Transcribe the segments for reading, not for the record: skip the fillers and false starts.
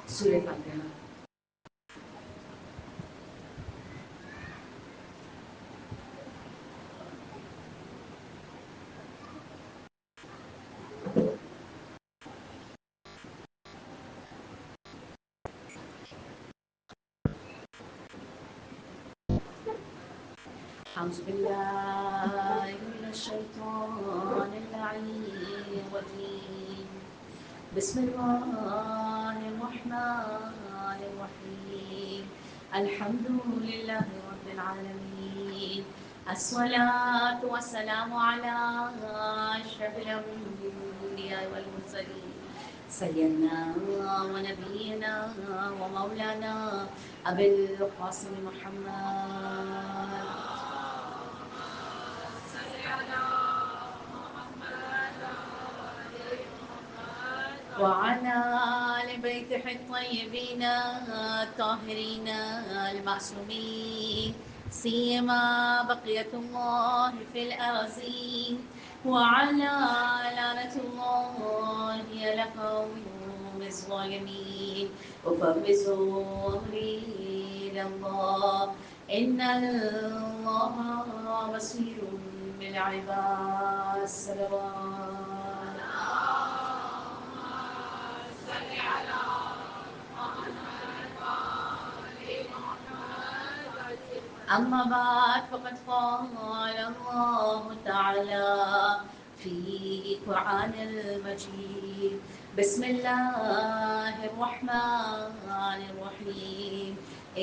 سورہ فاتحہ. أعوذ بالله من الشيطان اللعين الرجيم. بسم الله الرحمن الرحيم. الحمد لله رب العالمين. الصلاة والسلام على أشرف الأنبياء والمرسلين سيدنا ونبينا ومولانا أبي القاسم محمد وعلى آل بيته الطيبين الطاهرين المعصومين سيما بقية الله في الأرضين وعلى لعنة الله على قوم الظالمين وفوزوا أمري إلى الله إن الله بصير بالعباد. الصلوات. أما بعد فقد قال الله تعالى في القرآن المجيد. بسم الله الرحمن الرحيم.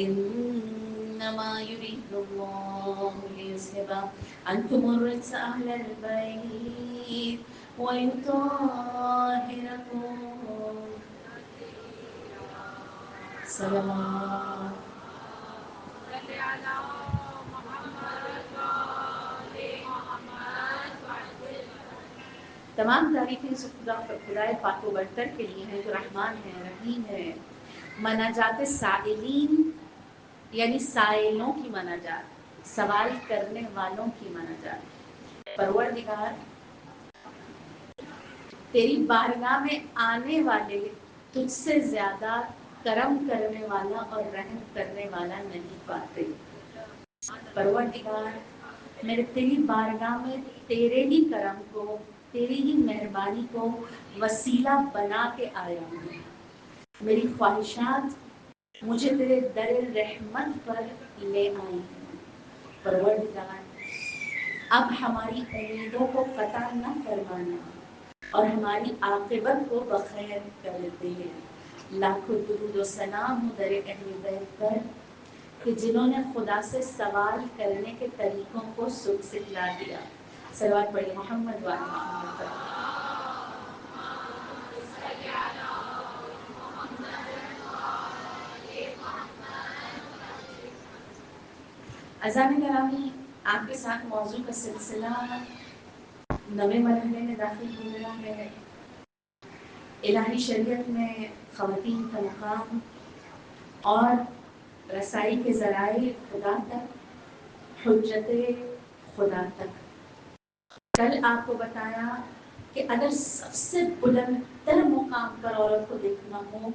إنما يريد الله ليذهب عنكم الرجس أهل البيت ويطهركم. صلوات. تمام تعریفیں خدائے پاک و برتر کے لیے ہیں جو رحمان ہے، رحیم ہے. مناجات سائلین یعنی سائلوں کی مناجات، سوال کرنے والوں کی مناجات. پروردگار تیری بارگاہ میں آنے والے تجھ سے زیادہ کرم کرنے والا اور رحم کرنے والا نہیں پاتے. پروردگار میرے تیری بارگاہ میں تیرے ہی کرم کو، تیری ہی مہربانی کو وسیلہ بنا کے آیا ہوں. میری خواہشات مجھے تیرے در رحمت پر لے آئی ہیں. پروردگار اب ہماری امیدوں کو قطع نہ فرمانا اور ہماری عاقبت کو بخیر کر دے. لاکھوں درود و سلام ہو در اہل بیت پر کہ جنہوں نے خدا سے سوال کرنے کے طریقوں کو سکھلا دیا. صلوات پڑھیں محمد و آل محمد پر. اذان گرامی، آپ کے ساتھ موضوع کا سلسلہ نویں مرحلے میں داخل ہو گیا ہے. الہی شریعت میں خواتین کا مقام اور رسائی کے ذرائع خدا تک، حجت خدا تک. کل آپ کو بتایا کہ اگر سب سے بلند تر مقام پر عورت کو دیکھنا ہو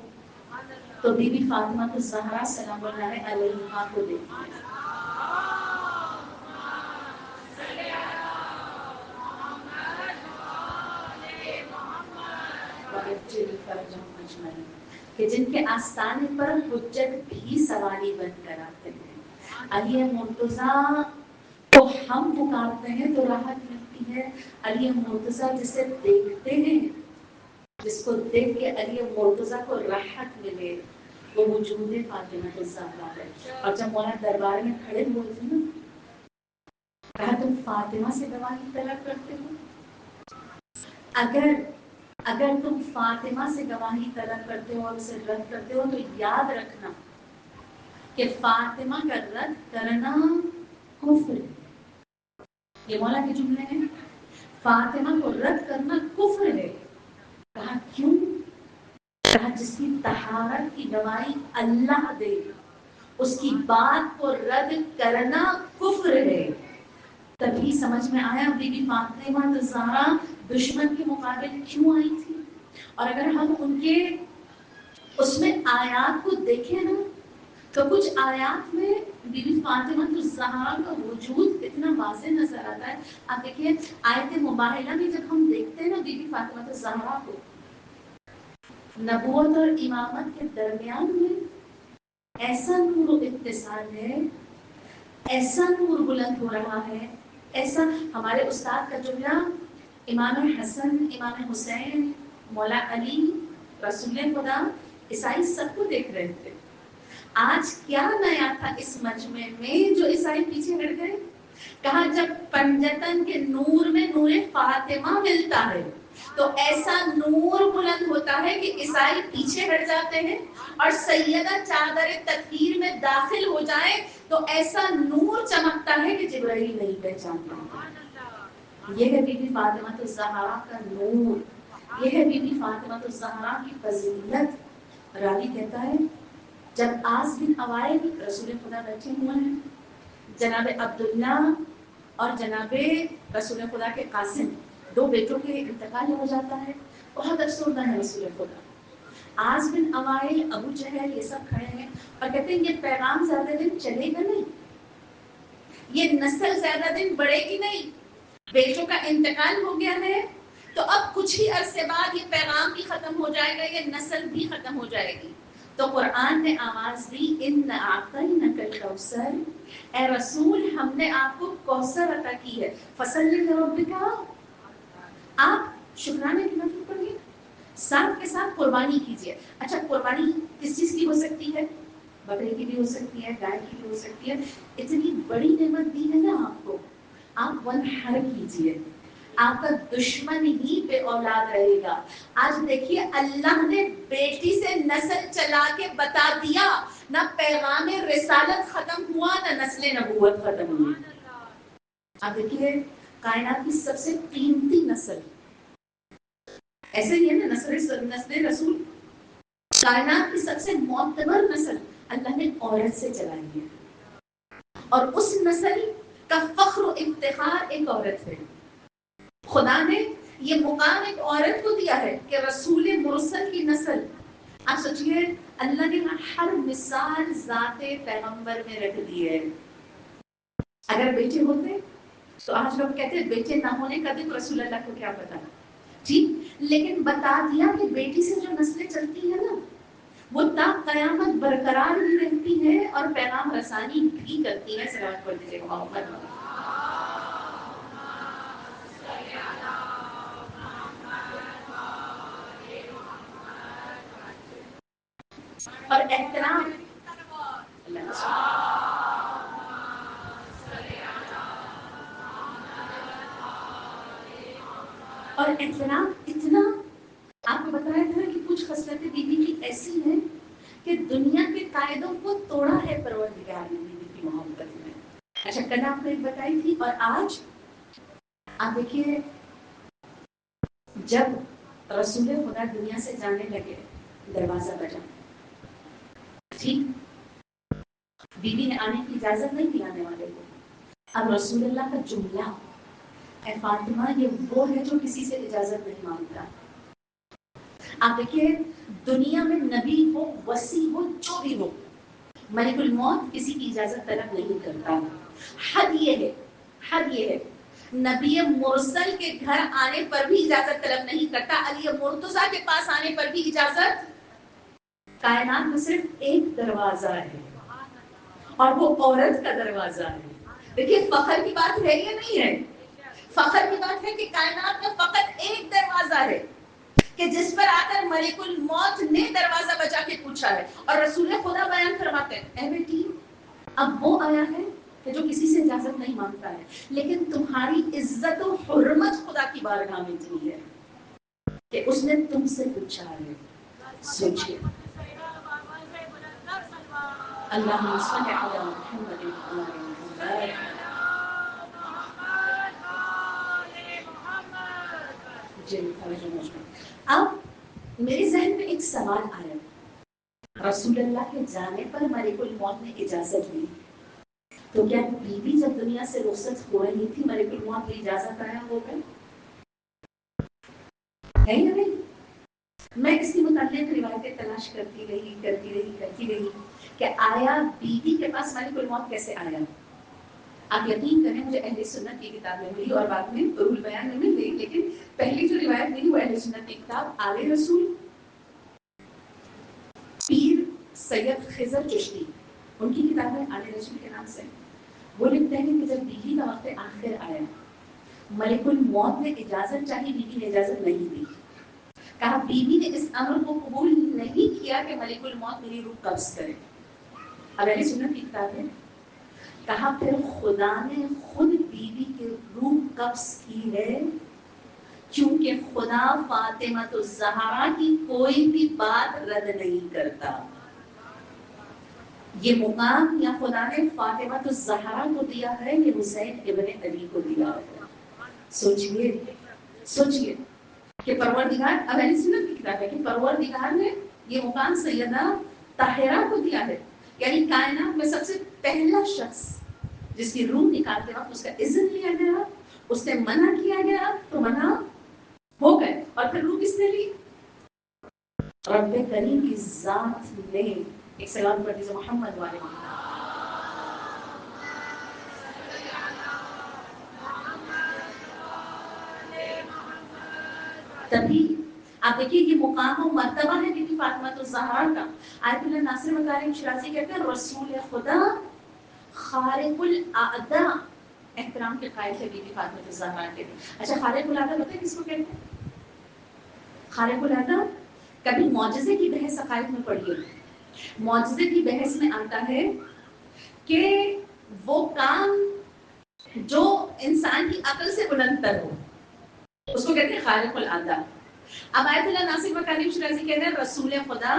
تو بی بی فاطمہ الزہرا سلام اللہ علیہا کو دیکھنا ہے. کہ جن کے آستانے پر حجت بھی سواری بن کر آتے ہیں. علی مرتضیٰ کو ہم پکارتے ہیں تو راحت ملتی ہے. علی مرتضیٰ جسے دیکھتے ہیں، جس کو دیکھ کے علی مرتضیٰ کو راحت ملے، وہ وجود فاطمہ الزہرا ہے. اور جب مولا دربار میں کھڑے ہوئے تھے نا، کہا تم فاطمہ سے گواہی طلب کرتے ہو. اگر تم فاطمہ سے گواہی طلب کرتے ہو اور اسے رد کرتے ہو تو یاد رکھنا کہ فاطمہ کا رد کرنا کفر ہے. یہ مولا کے جملے ہیں. فاطمہ کو رد کرنا کفر ہے. کہا کیوں؟ کہا جس کی طہارت کی گواہی اللہ دے اس کی بات کو رد کرنا کفر ہے. تبھی سمجھ میں آیا بی بی فاطمہ الزہرا دشمن کے مقابل کیوں آئی تھی. اور اگر ہم ان کے اس میں آیات کو دیکھیں نا تو کچھ آیات میں بی بی فاطمہ الزہرا کا وجود اتنا واضح نظر آتا ہے. آپ دیکھیے آیت مباہلہ میں جب ہم دیکھتے ہیں نا بی بی فاطمہ الزہرا کو، نبوت اور امامت کے درمیان میں ایسا نور و اتصال ہے، ایسا نور بلند ہو رہا ہے، ایسا. ہمارے استاد کا جملہ امام حسن، امام حسین، مولا علی، رسول خدا، عیسائی سب کو دیکھ رہے تھے. آج کیا نیا تھا اس مجمع میں جو عیسائی پیچھے ہٹ گئے؟ کہا جب پنجتن کے نور میں نور فاطمہ ملتا ہے تو ایسا نور بلند ہوتا ہے کہ عیسائی پیچھے ہٹ جاتے ہیں، اور سیدہ چادر تطہیر میں داخل ہو جائے تو ایسا نور چمکتا ہے کہ جبرائیل نہیں پہچانتا. یہ ہے بی بی فاطمہ الزہرا کا نور، یہ ہے بی بی فاطمہ الزہرا کی فضیلت. راوی کہتا ہے جب آس بن اوائل رسول خدا بیٹھے ہوئے ہیں، جناب عبداللہ اور جناب رسول خدا کے قاسم، دو بیٹوں کے انتقال ہو جاتا ہے. بہت افسردہ ہے رسول خدا. آس بن اوائل، ابو جہل، یہ سب کھڑے ہیں اور کہتے ہیں یہ پیغام زیادہ دن چلے گا نہیں، یہ نسل زیادہ دن بڑھے گی نہیں. بیٹوں کا انتقال ہو گیا ہے تو اب کچھ ہی عرصے بعد یہ پیغام بھی ختم ہو جائے گا، یہ نسل بھی ختم ہو جائے گی. تو قرآن نے آواز دی ان اعطیناک الکوثر، اے رسول ہم نے آپ کو کوثر عطا کی ہے، فصلی لربک، آپ شکرانے کی نفل پڑھیے، ساتھ کے ساتھ قربانی کیجیے. اچھا قربانی کس چیز کی ہو سکتی ہے؟ بکرے کی بھی ہو سکتی ہے، گائے کی بھی ہو سکتی ہے. اتنی بڑی نعمت دی ہے نا آپ کو، آپ ونحر کیجیے، آپ کا دشمن ہی بے اولاد رہے گا. آج دیکھیے اللہ نے بیٹی سے نسل چلا کے بتا دیا، نہ پیغام رسالت ختم ہوا نہ نسل نبوت ختم ہوئی. اب دیکھیے کائنات کی سب سے قیمتی نسل، ایسے ہی ہے نا نسل رسول، کائنات کی سب سے معتبر نسل اللہ نے عورت سے چلائی ہے، اور اس نسل کا فخر و افتخار ایک عورت ہے. خدا نے یہ مقام ایک عورت کو دیا ہے کہ رسول مرسل کی نسل. آپ سوچئے اللہ نے ہر مثال ذات پیغمبر میں رکھ دی ہے. اگر بیٹے ہوتے تو آج لوگ کہتے ہیں بیٹے نہ ہونے کا دکھ رسول اللہ کو کیا پتا، ٹھیک، لیکن بتا دیا کہ بیٹی سے جو نسلیں چلتی ہیں نا وہ تا قیامت برقرار بھی رہتی ہے اور پیغام رسانی بھی کرتی ہے. صلوات پڑھ دیجیے محمد. اور احترام، اور احترام اتنا، آپ کو بتایا تھا کہ کچھ خصلتیں بی بی کی ایسی ہیں کہ دنیا کے قاعدوں کو توڑا ہے پروردگار نے بی بی کی محبت میں. اچھا کل آپ کو ایک بتائی تھی، اور آج آپ دیکھیے جب رسول خدا دنیا سے جانے لگے دروازہ بجا، ٹھیک، بی بی نے آنے کی اجازت نہیں دی آنے والے کو. اب رسول اللہ کا جملہ، اے فاطمہ یہ وہ ہے جو کسی سے اجازت نہیں مانگتا. آپ دیکھیے دنیا میں نبی ہو، وسیع ہو، جو بھی ہو، ملک الموت کسی کی اجازت طلب نہیں کرتا. حد یہ ہے، حد یہ ہے نبی مرسل کے گھر آنے پر بھی اجازت طلب نہیں کرتا. علی مرتضیٰ کے پاس آنے پر بھی اجازت. کائنات میں صرف ایک دروازہ ہے اور وہ عورت کا دروازہ ہے. دیکھیے فخر کی بات ہے یا نہیں ہے؟ فخر کی بات ہے کہ کائنات میں فقط ایک دروازہ ہے کہ جس پر آ کر ملک الموت نے دروازہ بجا کے پوچھا ہے. اور رسول خدا بیان فرماتے ہیں اے بیٹی اب وہ آیا ہے کہ جو کسی سے اجازت نہیں مانگتا ہے، لیکن تمہاری عزت و حرمت خدا کی بارگاہ میں اتنی ہے کہ اس نے تم سے پوچھا ہے. سوچئے اللہم صل علی محمد و آل محمد. اب میرے ذہن میں ایک سوال آیا، رسول اللہ کے جانے پر ملک الموت نے اجازت دی تو کیا بی بی جب دنیا سے رخصت ہو رہی تھی ملک الموت کی اجازت آیا ہو گئے؟ ہے یا نہیں؟ میں اس کے متعلق روایتیں تلاش کرتی رہی کہ آیا بیوی کے پاس ملک الموت کیسے آیا. آپ یقین کریں مجھے اہل سنت کی کتاب میں ملی اور بعد میں روح البیان میں مل گئی، لیکن پہلی جو روایت ملی وہ اہل سنت کی کتاب آل رسول پیر سید خضر چشتی، ان کی کتاب ہے آل رسول کے نام سے. وہ لکھتے ہیں کہ جب بیوی کا وقت آخر آیا، ملک الموت نے اجازت چاہی، بیوی نے اجازت نہیں دی. کہا بیوی نے اس امر کو قبول نہیں کیا کہ ملک الموت میری روح قبض کرے. اب اہل سنت کی کتاب ہے. کہا پھر خدا نے خود بیوی کی روح قبض کی ہے، کیونکہ خدا فاطمہ الزہرا کی کوئی بھی بات رد نہیں کرتا. یہ مقام یا خدا نے فاطمہ الزہرا کو دیا ہے یا حسین ابن علی کو دیا ہے. سوچئے کہ پروردگار، اب اہل سنت کی کتاب ہے کہ پروردگار نے یہ مقام سیدہ طاہرہ کو دیا ہے، یعنی کائنات میں سب سے پہلا شخص جس کی روح نکالتے وقت اس کا اذن لیا گیا، اس نے منع کیا گیا تو منع ہو گئے. اور پھر روح کس نے لی؟ رب کریم کی ذات نے. ایک سلام پر دیجیے محمد والے محمد. تبھی آپ دیکھیے یہ مقام و مرتبہ ہے بی بی فاطمہ الزہرا کا. آیت اللہ ناصر مکارم شیرازی کہتے ہیں رسول خدا خارق الاعداء، احترام کے قائل ہے بی بی فاطمہ الزہرا کے. اچھا خارق الاعداء پتہ ہے کس کو کہتے ہیں؟ خارق الاعداء کبھی معجزے کی بحث عقائد میں پڑھیے. معجزے کی بحث میں آتا ہے کہ وہ کام جو انسان کی عقل سے بلند تر ہو، اس کو کہتے ہیں خارق الاعداء. اب آیت اللہ ناصر مکارم شیرازی کہتے ہیں رسول خدا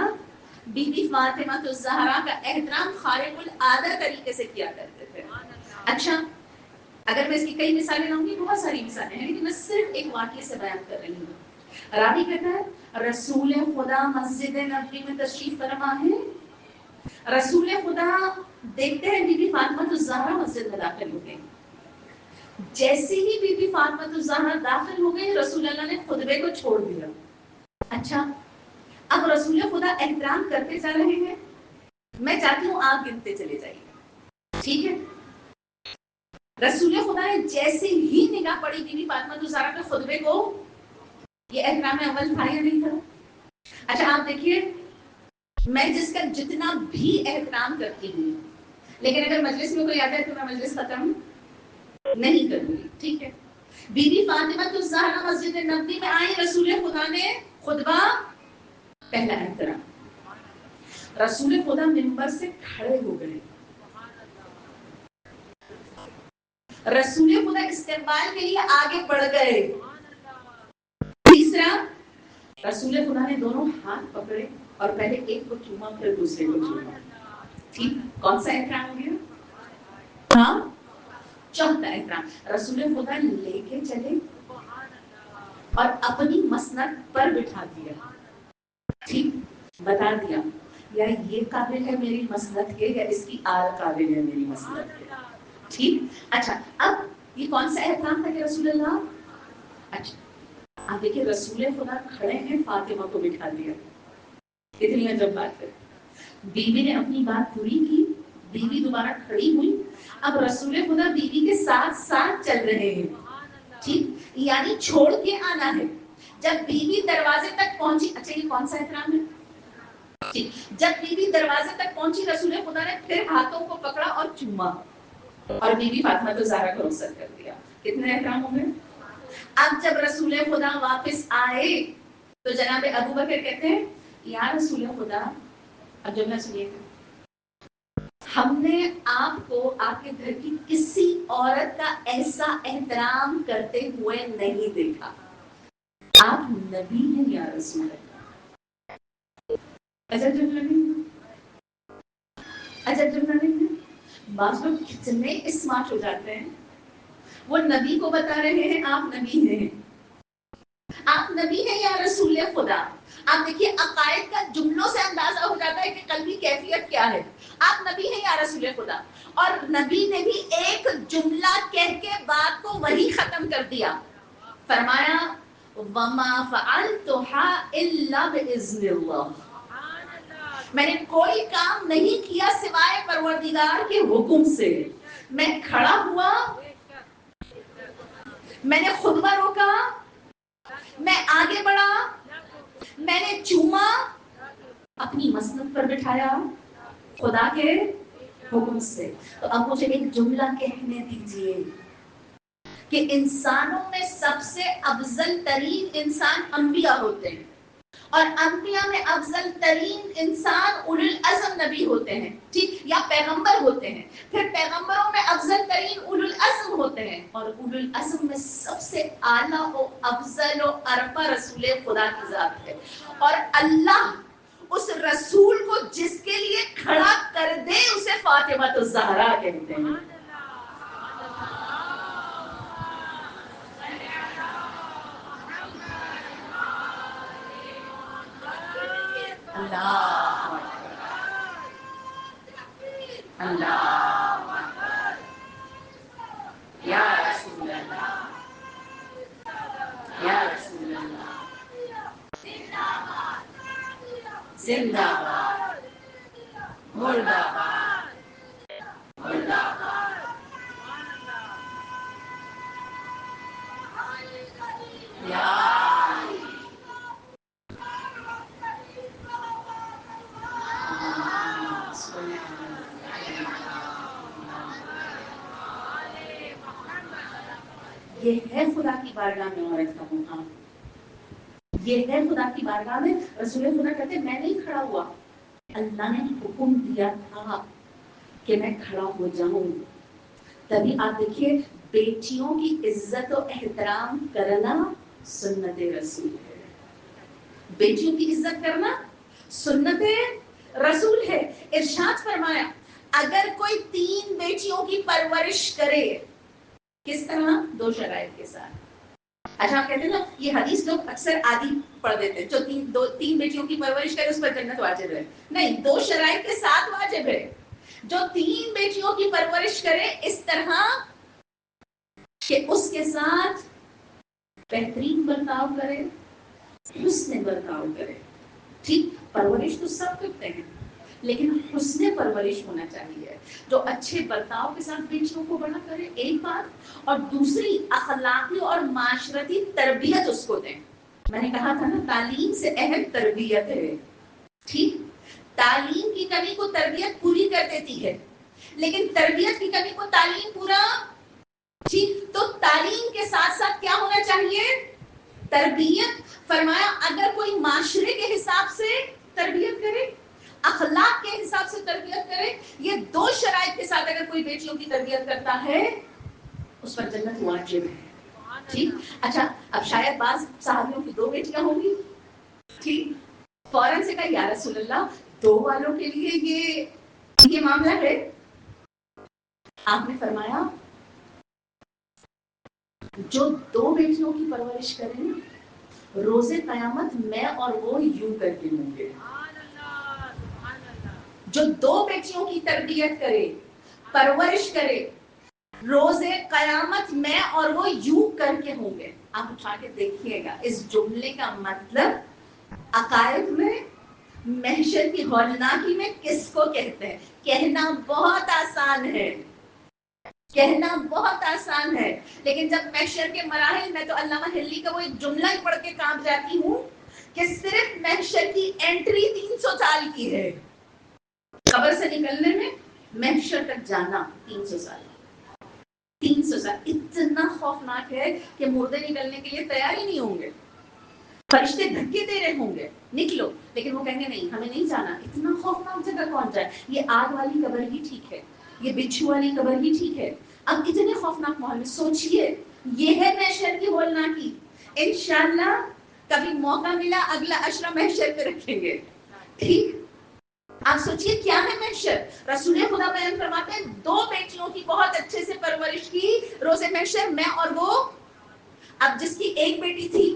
بی بی فاطمہ الزہرا کا احترام خارق الاعداء طریقے سے کیا کرتے تھے. اچھا اگر میں اس کی کئی مثالیں لاؤں گی، بہت ساری مثالیں ہیں، لیکن میں صرف ایک واقعے سے بیان کر رہی ہوں. راوی کہتا ہے رسول خدا مسجد نبوی میں تشریف فرما ہے. رسول خدا دیکھتے ہیں بی بی فاطمہ الزہرا مسجد میں داخل ہو گئے. جیسے ہی بی بی فاطمہ الزہرا داخل ہو گئے رسول اللہ نے خطبے کو چھوڑ دیا. اچھا اب رسول خدا احترام کرتے جا رہے ہیں، میں چاہتی ہوں آپ گنتے چلے جائیے. ٹھیک ہے، رسول خدا نے جیسے ہی نگاہ پڑی بی بی فاطمہ الزہرا کے خطبے کو، یہ احترام اول تھا یا نہیں تھا؟ اچھا آپ دیکھیے میں جس کا جتنا بھی احترام کرتی ہوں، لیکن اگر مجلس میں کوئی آتا ہے تو میں مجلس ختم نہیں کروں گی. ٹھیک ہے، بی بی فاطمہ الزہرا مسجد نبوی میں آئی، رسول خدا نے خطبہ، پہلا احترام. رسول خدا منبر سے کھڑے ہو گئے. رسول خدا استقبال کے لیے آگے بڑھ گئے. تیسرا رسول خدا نے دونوں ہاتھ پکڑے اور پہلے ایک کو چوما پھر دوسرے کو چوما. ٹھیک، کون سا احترام ہو گیا؟ ہاں چوتھا احترام رسول خدا لے کے چلے اور اپنی مسند پر بٹھا دیا. ٹھیک، بتا دیا یا یہ قابل ہے میری مسند کے یا اس کی آل قابل ہے میری مسند کے. ٹھیک، اچھا اب یہ کون سا احترام تھا کہ رسول اللہ. اچھا آپ دیکھیے رسول خدا کھڑے ہیں، فاطمہ کو بٹھا دیا. اتنی عجب بات ہے. بیوی نے اپنی بات پوری کی، بیوی دوبارہ کھڑی ہوئی. اب رسول خدا بیوی کے ساتھ ساتھ چل رہے ہیں. ٹھیک، یعنی چھوڑ کے آنا ہے. جب بیوی دروازے تک پہنچی، اچھا یہ کون سا احترام ہے؟ ٹھیک، جب بیوی دروازے تک پہنچی رسول خدا نے پھر ہاتھوں کو پکڑا اور چوما اور بیوی فاطمہ الزہرا کو رخصت کر دیا. کتنے احترام ہو گئے؟ اب جب رسول خدا واپس آئے تو جناب ابو بکر کہتے ہیں یا رسول خدا، اب جب میں سنیے ہم نے آپ کو آپ کے گھر کی کسی عورت کا ایسا احترام کرتے ہوئے نہیں دیکھا. آپ نبی ہیں یا رسول اللہ. عجب جب نہیں عجب جب نہیں ہے. بعض لوگ کتنے اسمارٹ ہو جاتے ہیں، وہ نبی کو بتا رہے ہیں آپ نبی ہیں. آپ نبی ہیں یا رسول خدا. آپ دیکھیے عقائد کا جملوں سے اندازہ ہو جاتا ہے کہ قلبی کیفیت کیا ہے. آپ نبی ہیں یا رسول خدا. اور نبی نے بھی ایک جملہ کہہ کے بات کو وہی ختم کر دیا. فرمایا وما فعلتها الا باذن اللہ، میں نے کوئی کام نہیں کیا سوائے پروردگار کے حکم سے. میں کھڑا ہوا، میں نے خطبہ روکا، میں آگے بڑھا، میں نے چوما، اپنی مسند پر بٹھایا خدا کے حکم سے. تو اب مجھے ایک جملہ کہنے دیجئے کہ انسانوں میں سب سے افضل ترین انسان انبیاء ہوتے ہیں، اور انبیاء میں افضل ترین انسان اولو العزم نبی ہوتے ہیں، ٹھیک، یا پیغمبر ہوتے ہیں. پھر پیغمبروں میں افضل ترین اولو العزم ہوتے ہیں، اور اولو العزم میں سب سے اعلیٰ و افضل و ارفع رسول خدا کی ذات ہے. اور اللہ اس رسول کو جس کے لیے کھڑا کر دے اسے فاطمہ الزہرا کہتے ہیں. اللہ اللہ یا رسول اللہ، یا رسول اللہ، زندہ باد، مردہ باد، مردہ باد. یہ ہے خدا کی بارگاہ میں عورت کا مقام، یہ ہے خدا کی بارگاہ میں. رسول خدا کہتے ہیں میں نہیں کھڑا ہوا، اللہ نے حکم دیا تھا کہ میں کھڑا ہو جاؤں. تبھی آپ دیکھیے بیٹیوں کی عزت و احترام کرنا سنت رسول ہے. بیٹیوں کی عزت کرنا سنت رسول ہے. ارشاد فرمایا اگر کوئی 3 بیٹیوں کی پرورش کرے، کس طرح؟ 2 شرائط کے ساتھ. اچھا آپ کہتے ہیں نا یہ حدیث لوگ اکثر آدھی پڑھ دیتے ہیں، جو 3 بیٹیوں کی پرورش کرے اس پر جنت واجب ہے. نہیں، 2 شرائط کے ساتھ واجب ہے. جو 3 بیٹیوں کی پرورش کرے اس طرح کہ اس کے ساتھ بہترین برتاؤ کرے، حسن برتاؤ کرے. ٹھیک، پرورش تو سب کرتے ہیں لیکن حسن پرورش ہونا چاہیے، جو اچھے برتاؤ کے ساتھ بیٹیوں کو بڑا کرے، ایک بات، اور دوسری اخلاقی اور معاشرتی تربیت اس کو دیں. میں نے کہا تھا نا تعلیم سے اہم تربیت ہے. ٹھیک، تعلیم کی کمی کو تربیت پوری کر دیتی ہے، لیکن تربیت کی کمی کو تعلیم پورا. ٹھیک، تو تعلیم کے ساتھ ساتھ کیا ہونا چاہیے؟ تربیت. فرمایا اگر کوئی معاشرے کے حساب سے تربیت کرے، اخلاق کے حساب سے تربیت کرے، یہ 2 شرائط کے ساتھ اگر کوئی بیٹیوں کی تربیت کرتا ہے اس پر جنت واجب ہے. ٹھیک، اچھا اب شاید بعض صحابیوں کی 2 بیٹیاں ہوں گی. ٹھیک، فوراً سے کہا یا رسول اللہ 2 والوں کے لیے یہ معاملہ ہے. آپ نے فرمایا جو 2 بیٹیوں کی پرورش کریں روز قیامت میں اور وہ یوں کر کے ہوں گے. جو 2 بیٹیوں کی تربیت کرے، پرورش کرے، روز قیامت میں اور وہ یوں کر کے ہوں گے. آپ اٹھا کے دیکھیے گا اس جملے کا مطلب عقائد میں، محشر کی ہولناکی میں کس کو کہتے ہیں. کہنا بہت آسان ہے، کہنا بہت آسان ہے، لیکن جب محشر کے مراحل میں تو علامہ ہلی کا وہ ایک جملہ ہی پڑھ کے کانپ جاتی ہوں کہ صرف محشر کی انٹری 300 سال کی ہے، قبر سے نکلنے میں محشر تک جانا 300 سال. 300 سال اتنا خوفناک ہے کہ مردے نکلنے کے لیے تیار ہی نہیں ہوں گے. فرشتے دھکے دے رہے ہوں گے نکلو، لیکن وہ کہیں گے نہیں ہمیں نہیں جانا. اتنا خوفناک جگہ کون جائے؟ یہ آگ والی قبر ہی ٹھیک ہے، یہ بچھو والی قبر ہی ٹھیک ہے. اب اتنے خوفناک ماحول میں سوچئے یہ ہے محشر کی ہولناکی. انشاءاللہ کبھی موقع ملا اگلا اشرا محشر پہ رکھیں گے. ٹھیک، آپ سوچئے کیا ہے محشر. رسول خدا بیان فرماتے ہیں 2 بیٹیوں کی بہت اچھے سے پرورش کی روز محشر میں اور وہ. اب جس کی 1 بیٹی تھی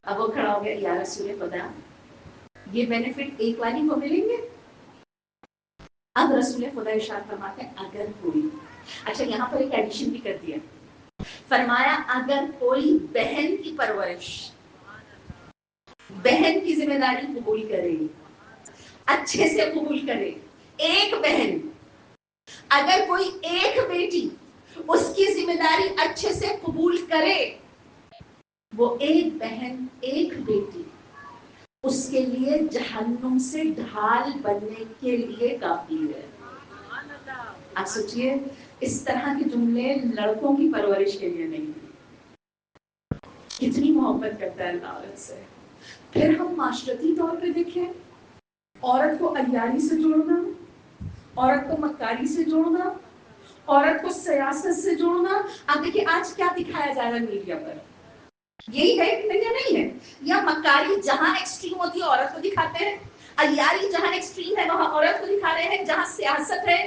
اب وہ کھڑا ہو گیا یا رسول خدا یہ بینیفٹ 1 والی کو ملیں گے. اب رسول خدا ارشاد فرماتے ہیں اگر کوئی، اچھا یہاں پر ایک ایڈیشن بھی کر دیا فرمایا اگر کوئی بہن کی پرورش، بہن کی ذمہ داری قبول کرے، اچھے سے قبول کرے، ایک بہن، اگر کوئی ایک بیٹی اس کی ذمہ داری اچھے سے قبول کرے، وہ ایک بہن ایک بیٹی اس کے لیے جہنم سے ڈھال بننے کے لیے کافی ہے۔ آپ سوچئے اس طرح کے جملے لڑکوں کی پرورش کے لیے نہیں، کتنی محبت کرتا ہے اللہ عورت سے۔ پھر ہم معاشرتی طور پہ دیکھیں، عورت کو عیاری سے جوڑنا، عورت کو مکاری سے جوڑنا، عورت کو سیاست سے جوڑنا۔ آپ دیکھیں آج کیا دکھایا جا رہا ہے میڈیا پر، یہی ہے کہ نہیں ہے؟ یا مکاری جہاں ایکسٹریم ہوتی ہے عورت کو دکھاتے ہیں، عیاری جہاں ایکسٹریم ہے وہاں عورت کو دکھا رہے ہیں، جہاں سیاست ہے،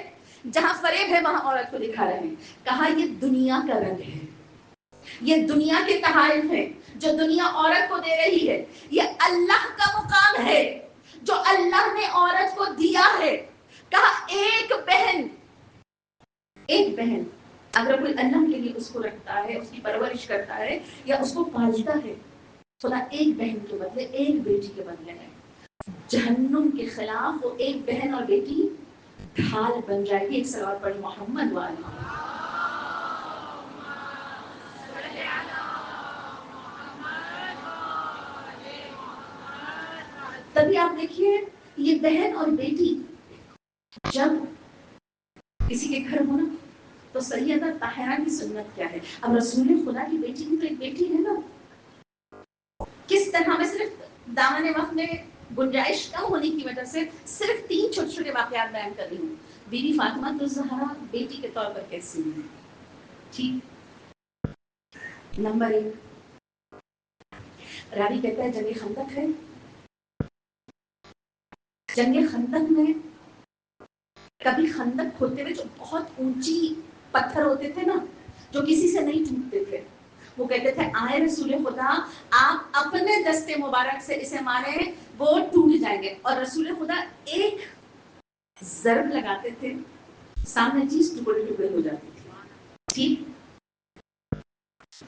جہاں فریب ہے وہاں عورت کو دکھا رہے ہیں۔ کہا یہ دنیا کا رنگ ہے، یہ دنیا کے تحائف ہیں جو دنیا عورت کو دے رہی ہے، یہ اللہ کا مقام ہے جو اللہ نے عورت کو دیا ہے۔ کہا ایک بہن، ایک بہن اگر کوئی اللہ کے لیے اس کو رکھتا ہے، اس کی پرورش کرتا ہے یا اس کو پالتا ہے، خدا ایک بہن کے بدلے، ایک بیٹی کے بدلے ہے جہنم کے خلاف وہ ایک بہن اور بیٹی ڈھال بن جائے گی۔ ایک صلوات پڑھی محمد والی۔ تبھی آپ دیکھیے یہ بہن اور بیٹی جب کسی کے گھر ہونا تو سیدہ طاہرہ کی سنت کیا ہے؟ اب رسول خدا کی بیٹی بھی تو ایک بیٹی ہے نا، کس طرح میں صرف دامن وقت میں گنجائش کم ہونے کی وجہ سے صرف 3 چھوٹے چھوٹے واقعات بیان کر رہی ہوں۔ بی بی فاطمہ الزہرا بیٹی کے طور پر کیسی ہے؟ ٹھیک، نمبر 1، راوی کہتا ہے جنگ خندق ہے، جنگ خندق میں کبھی خندق کھودتے ہوئے جو بہت اونچی پتھر ہوتے تھے نا جو کسی سے نہیں ٹوٹتے تھے، وہ کہتے تھے آئے رسول خدا آپ اپنے دستے مبارک سے اسے مارے وہ ٹوٹ جائیں گے، اور رسول خدا ایک ضرب لگاتے تھے سامنے چیز ٹکڑے ٹکڑے ہو جاتی تھی۔ ٹھیک،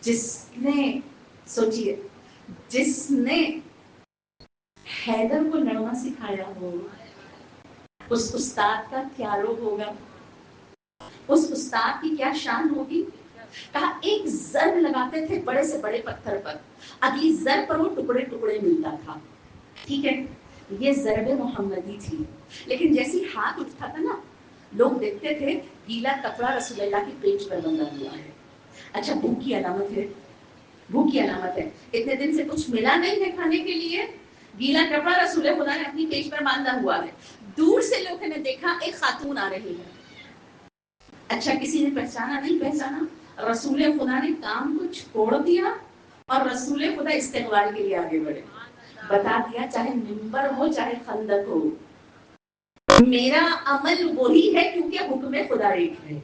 جس نے سوچئے جس نے حیدر کو لڑنا سکھایا ہو اس استاد کا کیا روگ ہوگا، اس استاد کی کیا شان ہوگی۔ کہا ایک ضرب لگاتے تھے بڑے سے بڑے پتھر پر، اگلی ضرب پر وہ ٹکڑے ٹکڑے ملتا تھا۔ ٹھیک ہے، یہ ضرب محمدی تھی، لیکن جیسی ہاتھ اٹھتا تھا نا لوگ دیکھتے تھے گیلا کپڑا رسول اللہ کی پیٹ پر بندھا ہوا ہے۔ اچھا بھوک کی علامت ہے، بھوک کی علامت ہے، اتنے دن سے کچھ ملا نہیں ہے کھانے کے لیے، گیلا کپڑا رسول خدا نے اپنی پیٹ پر باندھا ہوا ہے۔ دور سے لوگوں نے دیکھا ایک خاتون آ رہی ہے، اچھا کسی نے پہچانا نہیں پہچانا، رسول خدا نے کام کو چھوڑ دیا اور رسول خدا استقبال کے لیے آگے بڑھے، بتا دیا چاہے منبر ہو چاہے خندق ہو میرا عمل وہی ہے کیونکہ حکم خدا ایک ہے۔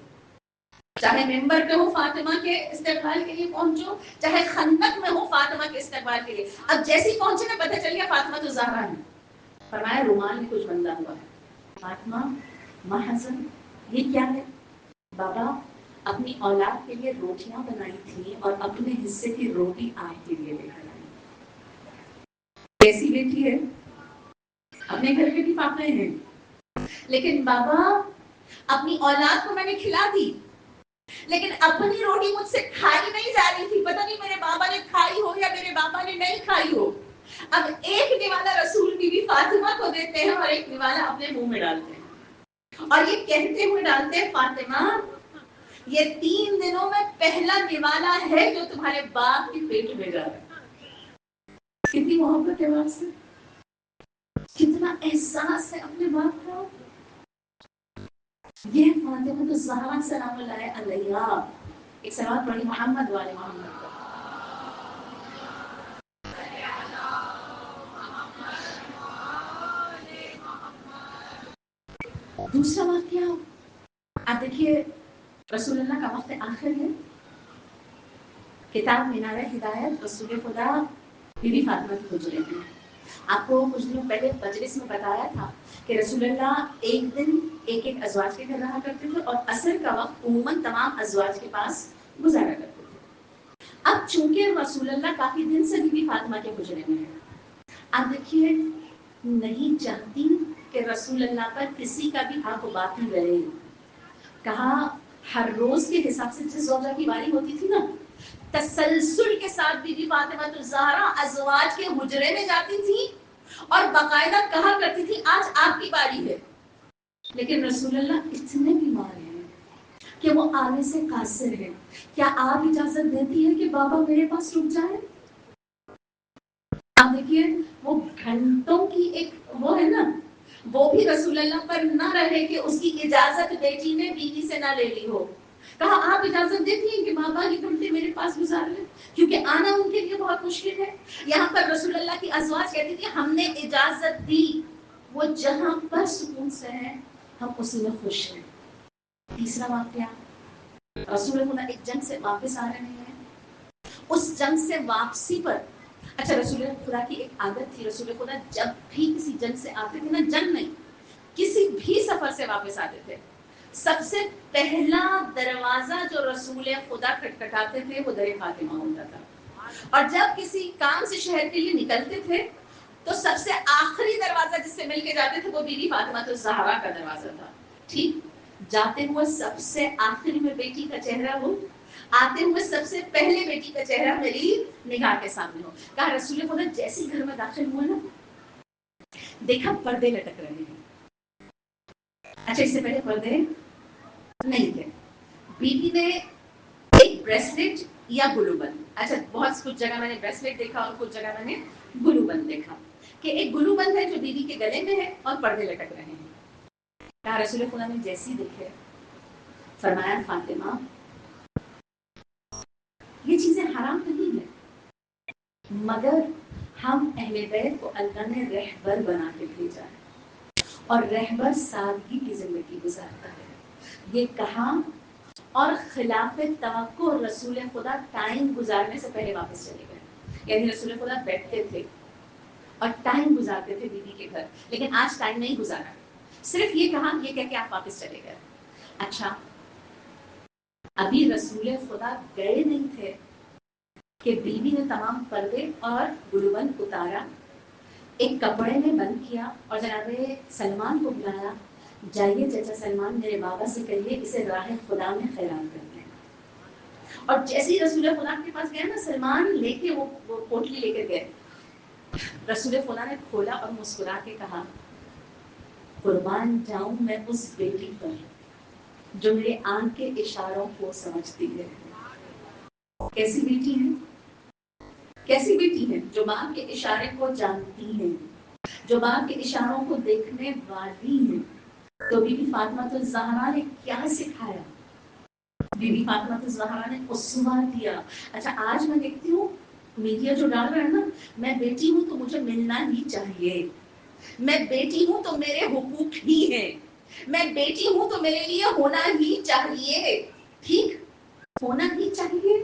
چاہے ممبر پہ ہو فاطمہ کے استقبال کے لیے پہنچو، چاہے خندق میں ہو فاطمہ کے استقبال کے لیے۔ اب جیسی پہنچے نا پتہ چل گیا فاطمہ تو زہرا ہے، فرمایا رومال میں کچھ بندھا ہوا ہے۔ فاطمہ ماں حسن یہ کیا ہے؟ بابا اپنی اولاد کے لیے روٹیاں بنائی تھی اور اپنے حصے کی روٹی آپ کے لیے لے کر آئی۔ کیسی بیٹی ہے؟ اپنے گھر کے بھی پاپے ہیں، لیکن بابا اپنی اولاد کو میں نے کھلا دی لیکن اپنی روٹی مجھ سے کھائی نہیں جا رہی تھی، پتہ نہیں میرے بابا نے کھائی ہو یا میرے بابا نے نہیں کھائی ہو۔ اب ایک نوالا رسول بی بی فاطمہ کو دیتے ہیں اور ایک نوالا اپنے منہ میں ڈالتے ہیں، اور یہ کہتے ہوئے ڈالتے ہیں فاطمہ یہ 3 دنوں میں پہلا نوالا ہے جو تمہارے باپ کی پیٹ میں جا رہا ہے۔ کتنی محبت ہے باپ سے، کتنا احساس ہے اپنے باپ کا۔ یہ فاطمہ الزہرا سلام اللہ علیہا، ایک صلوات پڑھی محمد والے محمد پر۔ دوسرا واقعہ آپ دیکھیے، رسول اللہ کا وقت آخر ہے، کتاب مینار ہدایت رسول خدا بی بی فاطمہ کی حجرے میں۔ آپ کو کچھ دنوں پہلے مجلس میں بتایا تھا کہ رسول اللہ ایک دن ایک ایک ازواج کے گھر رہا کرتے تھے اور عصر کا وقت عموماً تمام ازواج کے پاس گزارا کرتے تھے۔ اب چونکہ رسول اللہ کافی دن سے بی بی فاطمہ کے حجرے میں ہے، اب دیکھیے نہیں چاہتی کہ رسول اللہ پر کسی کا بھی حق باقی رہے. کہا ہر روز کے حساب سے جس زوجہ کی باری ہوتی تھی نا، تسلسل کے ساتھ بی بی فاطمہ الزہرا ازواج کے حجرے میں جاتی تھی اور باقاعدہ کہا کرتی تھی آج آپ کی باری ہے. لیکن رسول اللہ اتنے بیمار ہیں کہ وہ آنے سے قاصر ہے. کیا آپ اجازت دیتی ہے کہ بابا میرے پاس رک جائے؟ آپ دیکھیے وہ گھنٹوں کی ایک وہ ہے نا، وہ بھی رسول اللہ پر نہ رہے کہ اس کی اجازت بیٹی نے بیوی سے نہ لے لی ہو. کہا آپ اجازت دیتی ہیں کہ بابا یہ گھنٹے میرے پاس گزار لیں، کیونکہ آنا ان کے لیے بہت مشکل ہے. یہاں پر رسول اللہ کی ازواج کہتی تھی ہم نے اجازت دی، وہ جہاں پر سکون سے ہیں ہم اسی میں خوش ہیں. تیسرا واقعہ، رسول خدا ایک جنگ سے واپس آ رہے ہیں. اس جنگ سے واپسی پر، اچھا رسول خدا کی ایک عادت تھی، رسول خدا جب بھی کسی جنگ سے آتے تھے نا، جنگ نہیں کسی بھی سفر سے واپس آتے تھے، سب سے پہلا دروازہ جو رسول خدا کھٹکھٹاتے تھے وہ در فاطمہ ہوتا تھا. اور جب کسی کام سے شہر کے لیے نکلتے تھے تو سب سے آخری دروازہ جس سے مل کے جاتے تھے وہ بی بی فاطمہ الزہرا کا دروازہ تھا. ٹھیک، جاتے ہوئے سب سے آخری میں بیٹی کا چہرہ ہو، آتے ہوئے سب سے پہلے بیٹی کا چہرہ میری نگاہ کے سامنے ہو. کہا رسول خدا جیسی گھر میں داخل ہوئے نا، دیکھا پردے لٹک رہے ہیں. اچھا اس سے پہلے پردے نہیں تھے. بیوی نے ایک بریسلیٹ یا گلو بند، اچھا بہت کچھ جگہ میں نے بریسلیٹ دیکھا اور کچھ جگہ میں نے گلو بند دیکھا، کہ ایک گلو بند ہے جو بیوی کے گلے میں ہے اور پردے لٹک رہے ہیں. کہا رسول خدا نے جیسی دیکھے فرمایا فاطمہ یہ چیزیں حرام نہیں ہیں، مگر ہم اہل بیت کو اللہ نے رہبر بنا کے بھیجا ہے اور رہبر سادگی کی زندگی گزارتا ہے. یہ کہا اور خلاف توقع رسول خدا ٹائم گزارنے سے پہلے واپس چلے گئے. یعنی رسول خدا بیٹھتے تھے اور ٹائم گزارتے تھے بیوی کے گھر، لیکن آج ٹائم نہیں گزارا، صرف یہ کہا، یہ کہہ کے آپ واپس چلے گئے. اچھا ابھی رسول خدا گئے نہیں تھے کہ بیوی نے تمام پردے اور گلوبند اتارا، ایک کپڑے میں بند کیا اور جناب سلمان کو بلایا، جائیے چچا سلمان میرے بابا سے کہیے اسے راہ خدا میں خیرات کرتے ہیں. اور جیسے ہی رسول خدا کے پاس گیا نا، سلمان لے کے وہ پوٹلی لے کے گئے. رسول خدا نے کھولا اور مسکرا کے کہا قربان جاؤں میں اس بیٹی پر جو میرے آنکھ کے اشاروں کو سمجھتی ہے. کیسی بیٹی ہے؟ کیسی بیٹی ہے؟ جو باپ کے اشارے کو جانتی ہے، جو باپ کے اشاروں کو دیکھنے والی ہے. تو بی بی فاطمہ الزہرا نے کیا سکھایا؟ بی بی فاطمہ الزہرا نے اسوہ دیا. اچھا آج میں دیکھتی ہوں میڈیا جو ڈال رہا ہے نا، میں بیٹی ہوں تو مجھے ملنا ہی چاہیے، میں بیٹی ہوں تو میرے حقوق ہی ہیں، میں بیٹی ہوں تو میرے لیے ہونا ہی چاہیے. ٹھیک ہونا ہی چاہیے.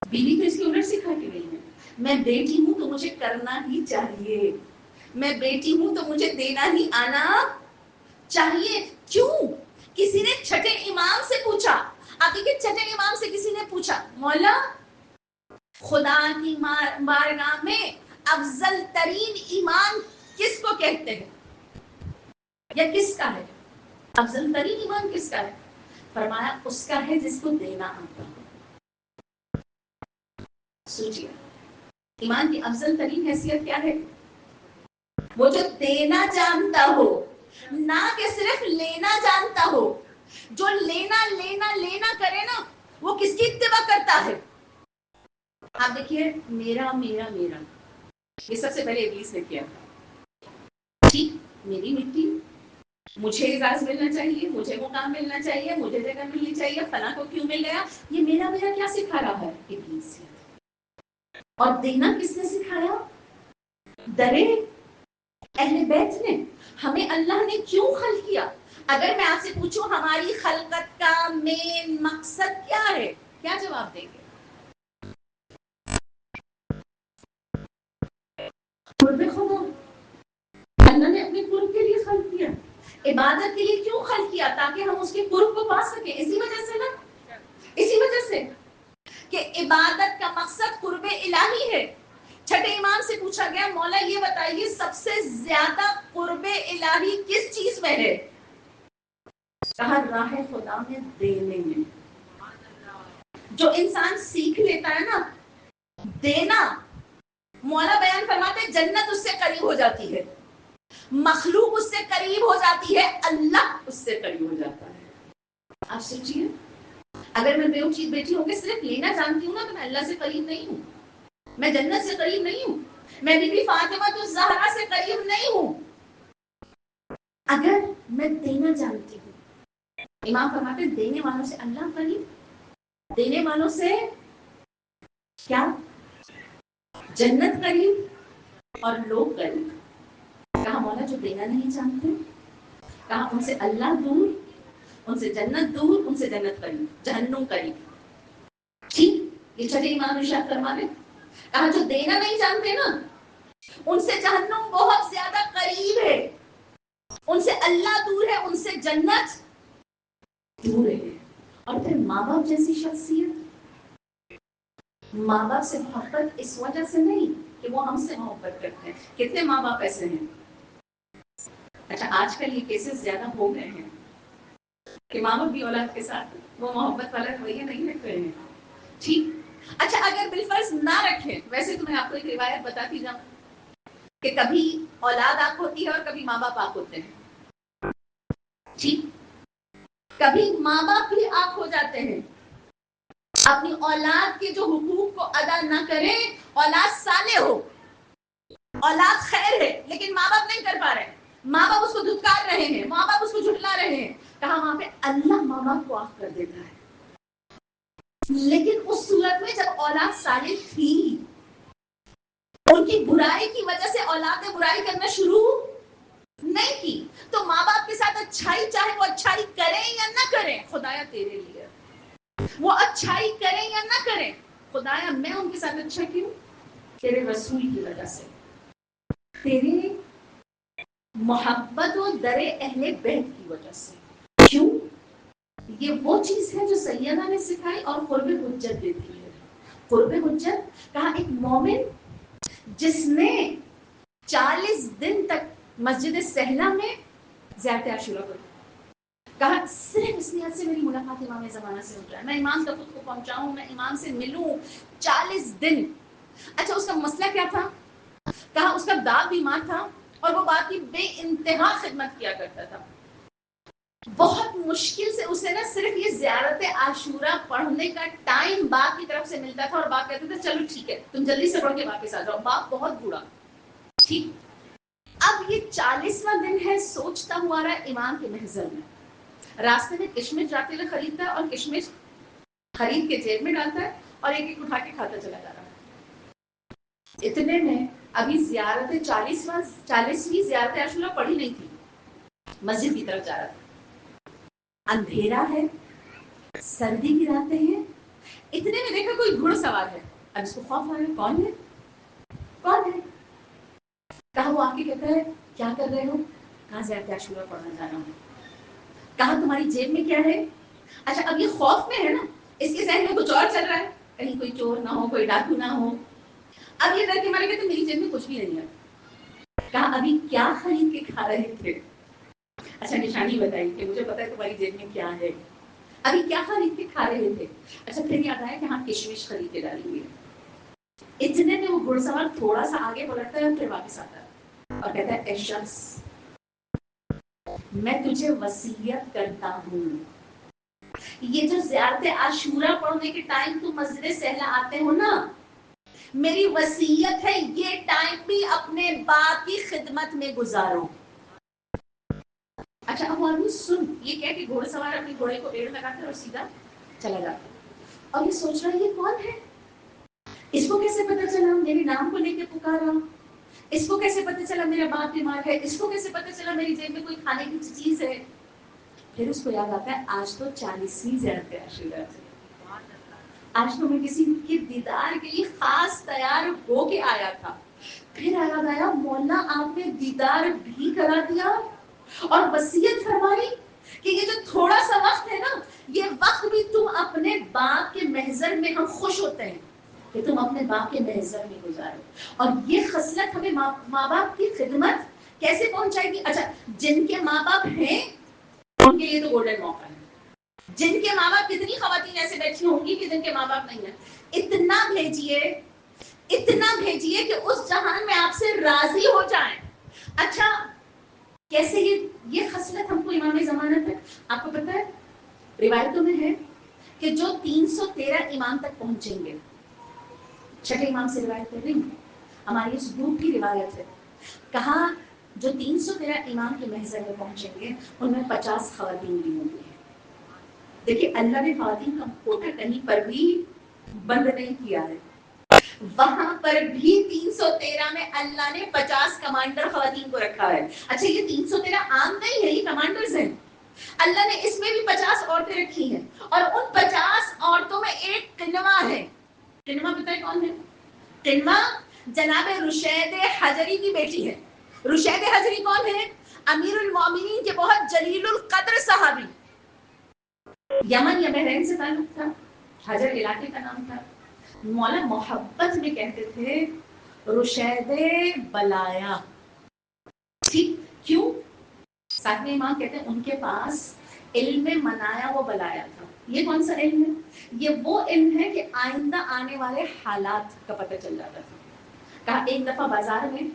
بیوی تو اس کی الٹ سکھا کے گئی ہے، میں بیٹی ہوں تو مجھے کرنا ہی چاہیے، میں بیٹی ہوں تو مجھے دینا ہی آنا چاہیے. کیوں؟ کسی نے چھٹے امام سے پوچھا، آپ دیکھیں چھٹے امام سے کسی نے پوچھا مولا خدا کی بارگاہ میں افضل ترین ایمان کس کو کہتے ہیں یا کس کا ہے؟ افضل ترین ایمان کس کا ہے؟ فرمایا اس کا ہے جس کو دینا آتا ہو. سوچیے ایمان کی افضل ترین حیثیت کیا ہے؟ وہ جو دینا جانتا ہو، نہ کہ صرف لینا جانتا ہو. جو لینا لینا لینا کرے نا، وہ کس کی اتباع کرتا ہے؟ آپ دیکھیے میرا میرا میرا یہ سب سے پہلے ابلیس نے کیا تھا. ٹھیک میری مٹی، مجھے اعزاز ملنا چاہیے، مجھے مقام ملنا چاہیے، مجھے جگہ ملنی چاہیے، فلاں کو کیوں مل گیا؟ یہ میرا میرا کیا سکھا رہا ہے؟ ابلیس. اور دینا کس نے سکھایا؟ درے اہل بیت نے. ہمیں اللہ نے کیوں خلق کیا؟ اگر میں آپ سے پوچھوں ہماری خلقت کا مین مقصد کیا ہے، کیا جواب دیں گے؟ قرب خدا. اللہ نے اپنے قرب کے لیے خلق کیا. عبادت کے لیے کیوں خلق کیا؟ تاکہ ہم اس کے قرب کو پا سکیں. اسی وجہ سے نا، اسی وجہ سے کہ عبادت کا مقصد قرب الہی ہے. چھٹے امام سے پوچھا گیا مولا یہ بتائیے سب سے زیادہ قرب الہی کس چیز میں ہے؟ کہا راہ خدا میں دینے میں. جو انسان سیکھ لیتا ہے نا دینا، مولا بیان فرماتے جنت اس سے قریب ہو جاتی ہے، مخلوق اس سے قریب ہو جاتی ہے، اللہ اس سے قریب ہو جاتا ہے. آپ سوچیے اگر میں بے چیز بیٹھی ہو کے صرف لینا جانتی ہوں نا تو میں اللہ سے قریب نہیں ہوں، میں جنت سے قریب نہیں ہوں، میں بی بی فاطمہ تو زہرا سے قریب نہیں ہوں. اگر میں دینا جانتی ہوں، امام فرماتے ہیں دینے والوں سے اللہ قریب، دینے والوں سے کیا جنت قریب اور لوگ قریب. کہا مولا جو دینا نہیں جانتے، کہا ان سے اللہ دور، ان سے جنت دور، ان سے جنت قریب، جہنم قریب. ٹھیک یہ چھٹے امام ارشاد فرما رہے. کہا جو دینا نہیں جانتے نا ان سے جہنم بہت زیادہ قریب ہے، ان سے اللہ دور ہے، ان سے جنت دور ہے. اور پھر ماں باپ جیسی شخصیت، ماں باپ سے محبت اس وجہ سے نہیں کہ وہ ہم سے محبت کرتے ہیں. کتنے ماں باپ ایسے ہیں، اچھا آج کل یہ کیسز زیادہ ہو گئے ہیں کہ ماں باپ بھی اولاد کے ساتھ وہ محبت والا رویہ نہیں رکھ رہے ہیں. ٹھیک اچھا اگر بالفرض نہ رکھیں، ویسے تو میں آپ کو ایک روایت بتاتی جاؤں کہ کبھی اولاد آنکھ ہوتی ہے اور کبھی ماں باپ آنکھ ہوتے ہیں. ٹھیک کبھی ماں باپ بھی آنکھ ہو جاتے ہیں، اپنی اولاد کے جو حقوق کو ادا نہ کریں، اولاد صالح ہو، اولاد خیر ہے لیکن ماں باپ نہیں کر پا رہے، ماں باپ اس کو دھتکار رہے ہیں، ماں باپ اس کو جھٹلا رہے ہیں. کہا وہاں پہ اللہ ماں باپ کو آنکھ کر دیتا ہے. لیکن اس صورت میں جب اولاد صالح تھی، ان کی برائی کی وجہ سے اولاد نے برائی کرنا شروع نہیں کی، تو ماں باپ کے ساتھ اچھائی چاہے وہ اچھائی کریں یا نہ کریں خدایا تیرے لیے، وہ اچھائی کریں یا نہ کریں خدایا میں ان کے ساتھ اچھا کیوں؟ تیرے رسول کی وجہ سے، تیرے محبت و در اہل بیت کی وجہ سے. کیوں؟ یہ وہ چیز ہے جو سیدہ نے سکھائی اور قرب حجت دیتی ہے. قرب حجت کہا ایک مومن جس نے 40 دن تک مسجد سہلا میں زیارت عاشورہ کرو، کہا صرف اس نیت سے میری ملاقات امام زمانہ سے ہو جائے، میں امام تک خود کو پہنچاؤں، میں امام سے ملوں 40 دن. اچھا اس کا مسئلہ کیا تھا؟ کہا اس کا باپ بیمار تھا اور وہ باپ کی بے انتہا خدمت کیا کرتا تھا. بہت مشکل سے اسے نا صرف یہ زیارت عاشورہ پڑھنے کا ٹائم باپ کی طرف سے ملتا تھا اور باپ کہتے تھے چلو ٹھیک ہے تم جلدی سے پڑھ کے واپس آ جاؤ. باپ بہت بوڑھا. ٹھیک اب یہ 40واں دن ہے، سوچتا ہوا رہا امام کے محضر میں، راستے میں کشمش جاتے ہوئے خریدتا ہے اور کشمش خرید کے جیب میں ڈالتا ہے اور ایک ایک اٹھا کے کھاتا چلا جا رہا ہے. اتنے میں ابھی زیارت 40ویں زیارت عاشورہ پڑھی نہیں تھی، مسجد کی طرف جا رہا تھا، اندھیرا ہے، سردی کی راتیں ہیں. اتنے میں دیکھا کوئی گھڑ سوار ہے. اب اس کو خوف آ رہا ہے کون ہے کون ہے. کہا وہ آ کے کہتا ہے کیا کر رہے ہو؟ کہاں زیارت عاشورہ پڑھنا جا رہا ہوں. کہا تمہاری جیب میں کیا ہے؟ اچھا اب یہ خوف میں ہے نا، اس کے ذہن میں کچھ اور چل رہا ہے، کہیں کوئی چور نہ ہو، کوئی ڈاکو نہ ہو. اب یہ ڈر کے مارے کہتے میری جیب میں کچھ بھی نہیں ہے. کہا ابھی کیا خرید کے کھا رہے تھے؟ اچھا نشانی بتائی کہ مجھے پتا ہے تمہاری جیب میں کیا ہے. ابھی کیا خرید کے کھا رہے تھے؟ اچھا پھر یاد آیا کہ ہاں کشمش خرید کے ڈالی ہوئی ہے. اتنے میں وہ گھڑ سوار تھوڑا سا آگے بڑھتا ہے اور پھر واپس آتا ہے اور کہتا ہے اے شخص میں تجھے وصیت کرتا ہوں، یہ جو زیارت عاشورہ پڑھنے کے ٹائم تم مسجد سہلا آتے ہو نا، میری وصیت ہے یہ ٹائم بھی اپنے باپ کی خدمت میں گزارو. اچھا اب آدمی سن یہ کہہ کہ گھوڑا سوار اپنے گھوڑے کو پیڑ لگاتا ہے اور سیدھا چلا جاتا ہے اور یہ سوچ رہا ہے یہ کون ہے، اس کو کیسے پتا چلا میرے نام کو لے کے پکارا، اس کو کیسے پتا چلا میرا باپ بیمار ہے، اس کو کیسے پتا چلا میری جیب میں کوئی کھانے کی چیز ہے. پھر اس کو یاد آتا ہے آج تو 40ویں زیارت عاشورہ ہے، آج تو میں کسی کے دیدار کے لیے خاص تیار ہو کے آیا تھا. پھر یاد آیا مولا آپ نے دیدار بھی کرا دیا اور وصیت فرمائی کہ یہ جو تھوڑا سا وقت ہے نا، یہ وقت بھی تم اپنے باپ کے محضر میں، ہم خوش ہوتے ہیں کہ تم اپنے باپ کے محضر میں گزارو. اور یہ خصلت ہمیں ماں باپ کی خدمت کیسے پہنچائے گی؟ اچھا، جن کے ماں باپ ہیں ان کے لیے تو گولڈن موقع ہے. جن کے ماں باپ، کتنی خواتین ایسے بیٹھی ہوں گی کہ جن کے ماں باپ نہیں ہیں، اتنا بھیجیے، اتنا بھیجیے کہ اس جہان میں آپ سے راضی ہو جائیں. اچھا، کیسے یہ خصلت ہم کو امام ضمانت ہے؟ آپ کو پتہ ہے روایتوں میں ہے کہ جو 313 امام تک پہنچیں گے، چھٹے امام سے روایت کر رہی ہوں، ہماری اس گروپ کی روایت ہے، کہا جو 313 امام کے محضر میں پہنچیں گے ان میں 50 خواتین بھی ہوں گی. دیکھیے اللہ نے خواتین کا کوٹا کہیں پر بھی بند نہیں کیا ہے، وہاں پر بھی 313 میں اللہ نے 50 کمانڈر خواتین کو رکھا ہے. اچھا، یہ 313 عام نہیں ہے، یہ کمانڈرز ہیں. اللہ نے اس میں بھی 50 عورتیں رکھی ہیں، اور ان 50 عورتوں میں ایک قنوہ ہے. قنوہ پتہ ہے کون ہے؟ قنوہ جناب رشید حجری کی بیٹی ہے. رشید حجری کون ہے؟ امیر المومنین کے بہت جلیل القدر صحابی. یمن یا بحرین سے تعلق تھا، حجر علاقے کا نام تھا. مولا محبت میں کہتے تھے رشید بلایا. ٹھیک، کیوں؟ ساتویں امام کہتے ہیں ان کے پاس علم منایا وہ بلایا تھا. یہ کون سا علم ہے؟ یہ وہ علم ہے کہ آئندہ آنے والے حالات کا پتہ چل جاتا تھا. کہا ایک دفعہ بازار میں،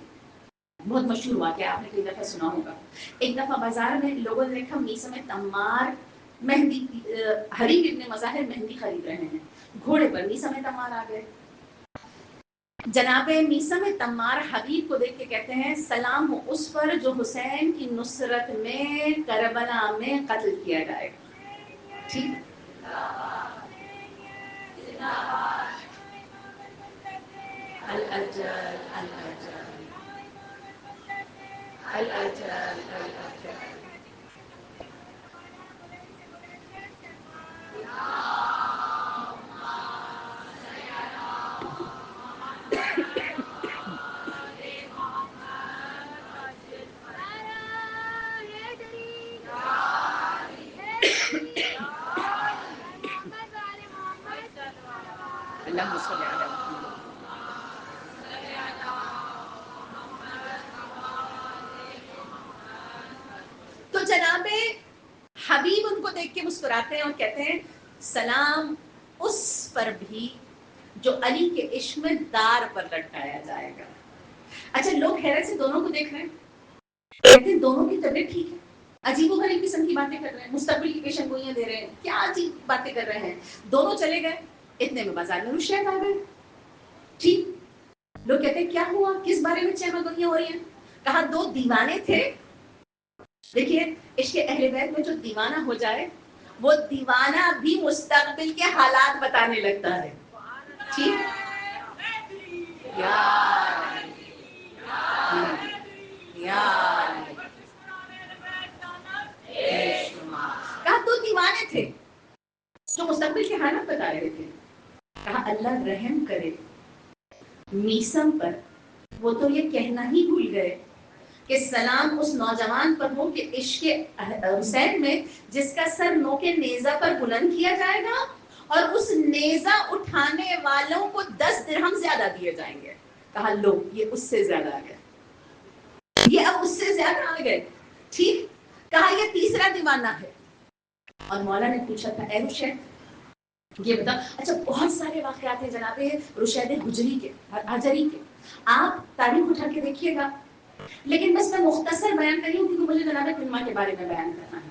بہت مشہور واقعہ آپ نے کئی دفعہ سنا ہوگا، ایک دفعہ بازار میں لوگوں نے دیکھا میسم تمار مہندی، حریف ابن مظاہر مہندی خرید رہے ہیں، گھوڑے پر میسم تمار آ گئے. جناب میسم تمار حبیب کو دیکھ کے کہتے ہیں سلام ہو اس پر جو حسین کی نصرت میں کربلا میں قتل کیا جائے گا. ٹھیک، الاجل الاجل الاجل الاجل. اللہم صل علی محمد. تو جناب حبیب ان کو دیکھ کے مسکراتے ہیں اور کہتے ہیں سلام اس پر بھی جو علی کے عشق میں دار پر لٹکایا جائے گا. اچھا، لوگ حیرت سے دونوں کو دیکھ رہے ہیں، کہتے ہیں دونوں کی طبیعت ٹھیک ہے، عجیب و غریب قسم کی باتیں کر رہے ہیں، مستقبل کی پیشن گوئیاں دے رہے ہیں، کیا عجیب باتیں کر رہے ہیں. دونوں چلے گئے، اتنے میں بازار میں رشید آ گئے. ٹھیک، لوگ کہتے ہیں کیا ہوا، کس بارے میں چہمہ گوئیاں ہو رہی ہیں؟ کہا دو دیوانے تھے. دیکھیے عشق اہل بیت میں جو دیوانہ ہو جائے وہ دیوانہ بھی مستقبل کے حالات بتانے لگتا ہے. ٹھیک، کہا دو دیوانے تھے جو مستقبل کے حالات بتا رہے تھے. کہا اللہ رحم کرے میسم پر، وہ تو یہ کہنا ہی بھول گئے کہ سلام اس نوجوان پر ہو کہ عشق حسین میں جس کا سر نوک نیزہ پر بلند کیا جائے گا اور اس نیزہ اٹھانے والوں کو 10 درہم زیادہ دیے جائیں گے. کہا لو یہ اس سے زیادہ آ گئے، یہ اب اس سے زیادہ آ گئے. ٹھیک، کہا یہ تیسرا دیوانہ ہے. اور مولا نے پوچھا تھا اے رشید یہ بتا. اچھا، بہت سارے واقعات ہیں جناب رشید حجری کے، حجری کے، آپ تاریخ اٹھا کے دیکھیے گا، لیکن بس میں مختصر بیان کری ہوں کیونکہ مجھے جناب قنوہ کے بارے میں بیان کرنا ہے.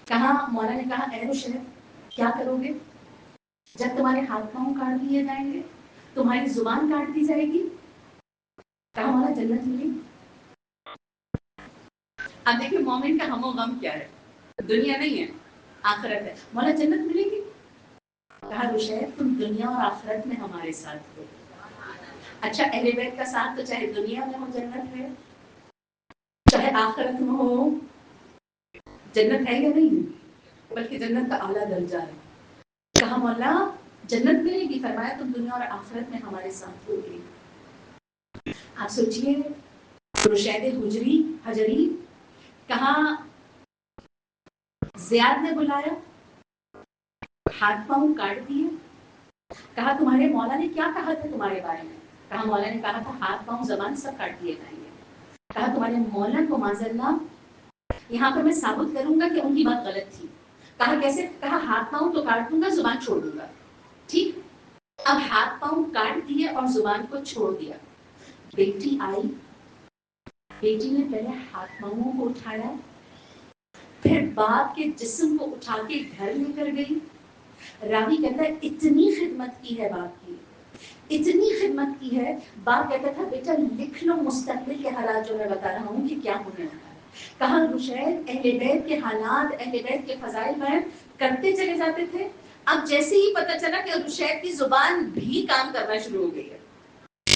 کہا مولا نے کہا اے رشید کیا کرو گے جب تمہارے ہاتھ پاؤں کاٹ دیے جائیں گے، تمہاری زبان کاٹ دی جائے گی؟ کہا مولا جنت ملی. اب دیکھیں مومن کا ہم و غم کیا ہے، دنیا نہیں ہے آخرت ہے. مولا جنت ملے گی؟ کہا رشید تم دنیا اور آخرت میں ہمارے ساتھ ہو. اچھا، اہل بیت کا ساتھ تو چاہے دنیا میں ہو جنت ہے، چاہے آخرت میں ہو جنت ہے یا نہیں، بلکہ جنت کا اعلیٰ درجہ ہے. کہا مولا جنت ملے گی؟ فرمایا تم دنیا اور آخرت میں ہمارے ساتھ ہوگی. آپ سوچئے رشید حجری کہا زیاد نے بلایا، ہاتھ پاؤں کاٹ دیے، کہا تمہارے مولا نے کیا کہا تھا تمہارے بارے میں؟ کہا مولا نے کہا تھا ہاتھ پاؤں زبان سب کاٹ دیے جائیں گے۔ کہا تمہارے مولا کو معذاللہ یہاں پر میں ثابت کروں گا کہ ان کی بات غلط تھی۔ کہا کیسے؟ کہا ہاتھ پاؤں تو کاٹ دوں گا، زبان چھوڑ دوں گا۔ ٹھیک، اب ہاتھ پاؤں کاٹ دیے اور زبان کو چھوڑ دیا۔ بیٹی آئی، بیٹی نے پہلے ہاتھ پاؤں کو اٹھایا، پھر باپ کے جسم کو اٹھا کے گھر لے کر گئی۔ راوی کہتا ہے اتنی خدمت کی ہے باپ کی، اتنی خدمت کی ہے۔ باپ کہتا تھا بیٹا لکھ لو مستقبل کے حالات جو میں بتا رہا ہوں کہ کیا ہونے والا ہے۔ کہا رشید اہل بیت کے حالات، اہل بیت کے فضائل بیان کرتے چلے جاتے تھے۔ اب جیسے ہی پتہ چلا کہ رشید کی زبان بھی کام کرنا شروع ہو گئی ہے،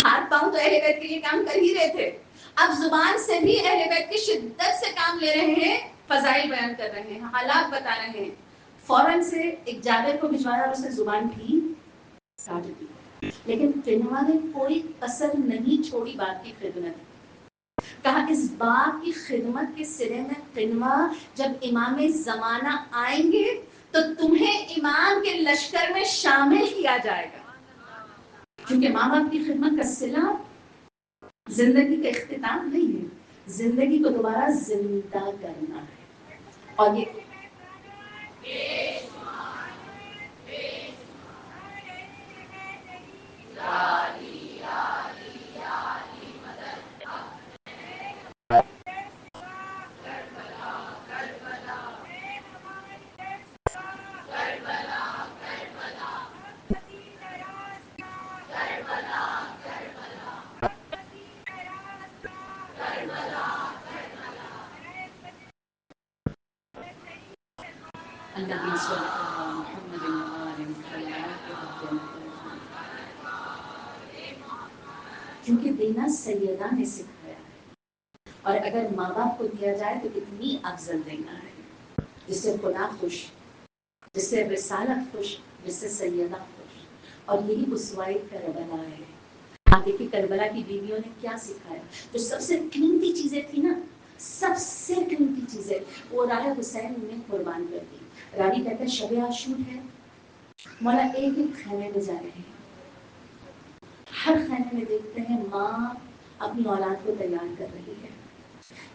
ہاتھ پاؤں تو اہل بیت کے لیے کام کر ہی رہے تھے، اب زبان سے بھی اہل بیت کی شدت سے کام لے رہے ہیں، فضائل بیان کر رہے ہیں، حالات بتا رہے ہیں۔ فوراً سے ایک جابر کو بھجوایا اور اس نے زبان بھی کاٹ دی۔ لیکن قنوہ نے کوئی اثر نہیں چھوڑی باپ کی خدمت۔ کہا اس باپ کی خدمت کے سرے میں قنوہ جب امام زمانہ آئیں گے تو تمہیں ایمان کے لشکر میں شامل کیا جائے گا، کیونکہ ماں باپ کی خدمت کا صلہ زندگی کا اختتام نہیں ہے، زندگی کو دوبارہ زندہ کرنا ہے۔ اور یہ النبی صلی اللہ محمد کیونکہ دینا سیدہ نے سکھایا ہے، اور اگر ماں باپ کو دیا جائے تو اتنی افضل دینا ہے جس سے خدا خوش، جس سے رسالت خوش، جس سے سیدہ خوش۔ اور یہی اسوائے کربلا ہے۔ آپ دیکھیے کربلا کی بیویوں نے کیا سکھایا، جو سب سے قیمتی چیزیں تھی نا، سب سے قیمتی چیزیں وہ راہ حسین نے قربان کر دی۔ راوی کہتے ہیں شب عاشور ہے، مولا ایک ایک خیمے میں جا رہے ہیں، ہر خیمے میں دیکھتے ہیں ماں اپنی اولاد کو تیار کر رہی ہے،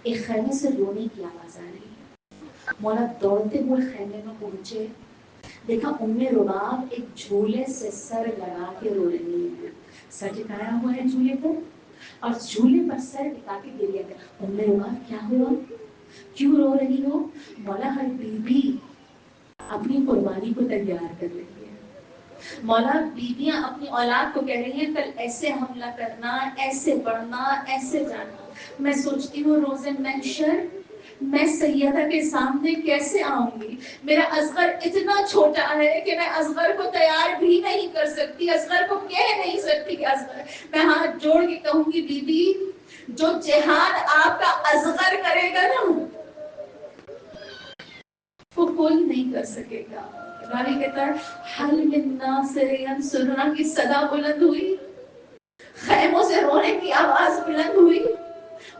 ایک خیمے سے رونے کی آواز آ رہی ہے۔ مولا دوڑتے ہوئے خیمے میں پہنچے، دیکھا ام رباب ایک جھولے سے سر لگا کے رو رہی ہے، سر ٹکایا ہوا ہے جھولے پر اور جھولے پر سر ٹکا کے گریہ کر۔ ام رباب کیا ہوا، کیوں رو رہی ہو؟ مولا ہر بیوی اپنی قربانی کو تیار کر رہی ہے، مولا بیویاں اپنی اولاد کو کہہ رہی ہیں کل ایسے حملہ کرنا، ایسے بڑھنا، ایسے جانا۔ میں سوچتی ہوں روز محشر میں سیدہ کے سامنے کیسے آؤں گی؟ میرا اصغر اتنا چھوٹا ہے کہ میں اصغر کو تیار بھی نہیں کر سکتی، اصغر کو کہہ نہیں سکتی کہ اصغر، میں ہاتھ جوڑ کے کہوں گی بی بی جو جہاد آپ کا اصغر کرے گا نا وہ کوئی نہیں کر سکے گا۔ راوی کہتا ہے حل من ناصر ینصرنا کی صدا بلند ہوئی، خیموں سے رونے کی آواز بلند ہوئی۔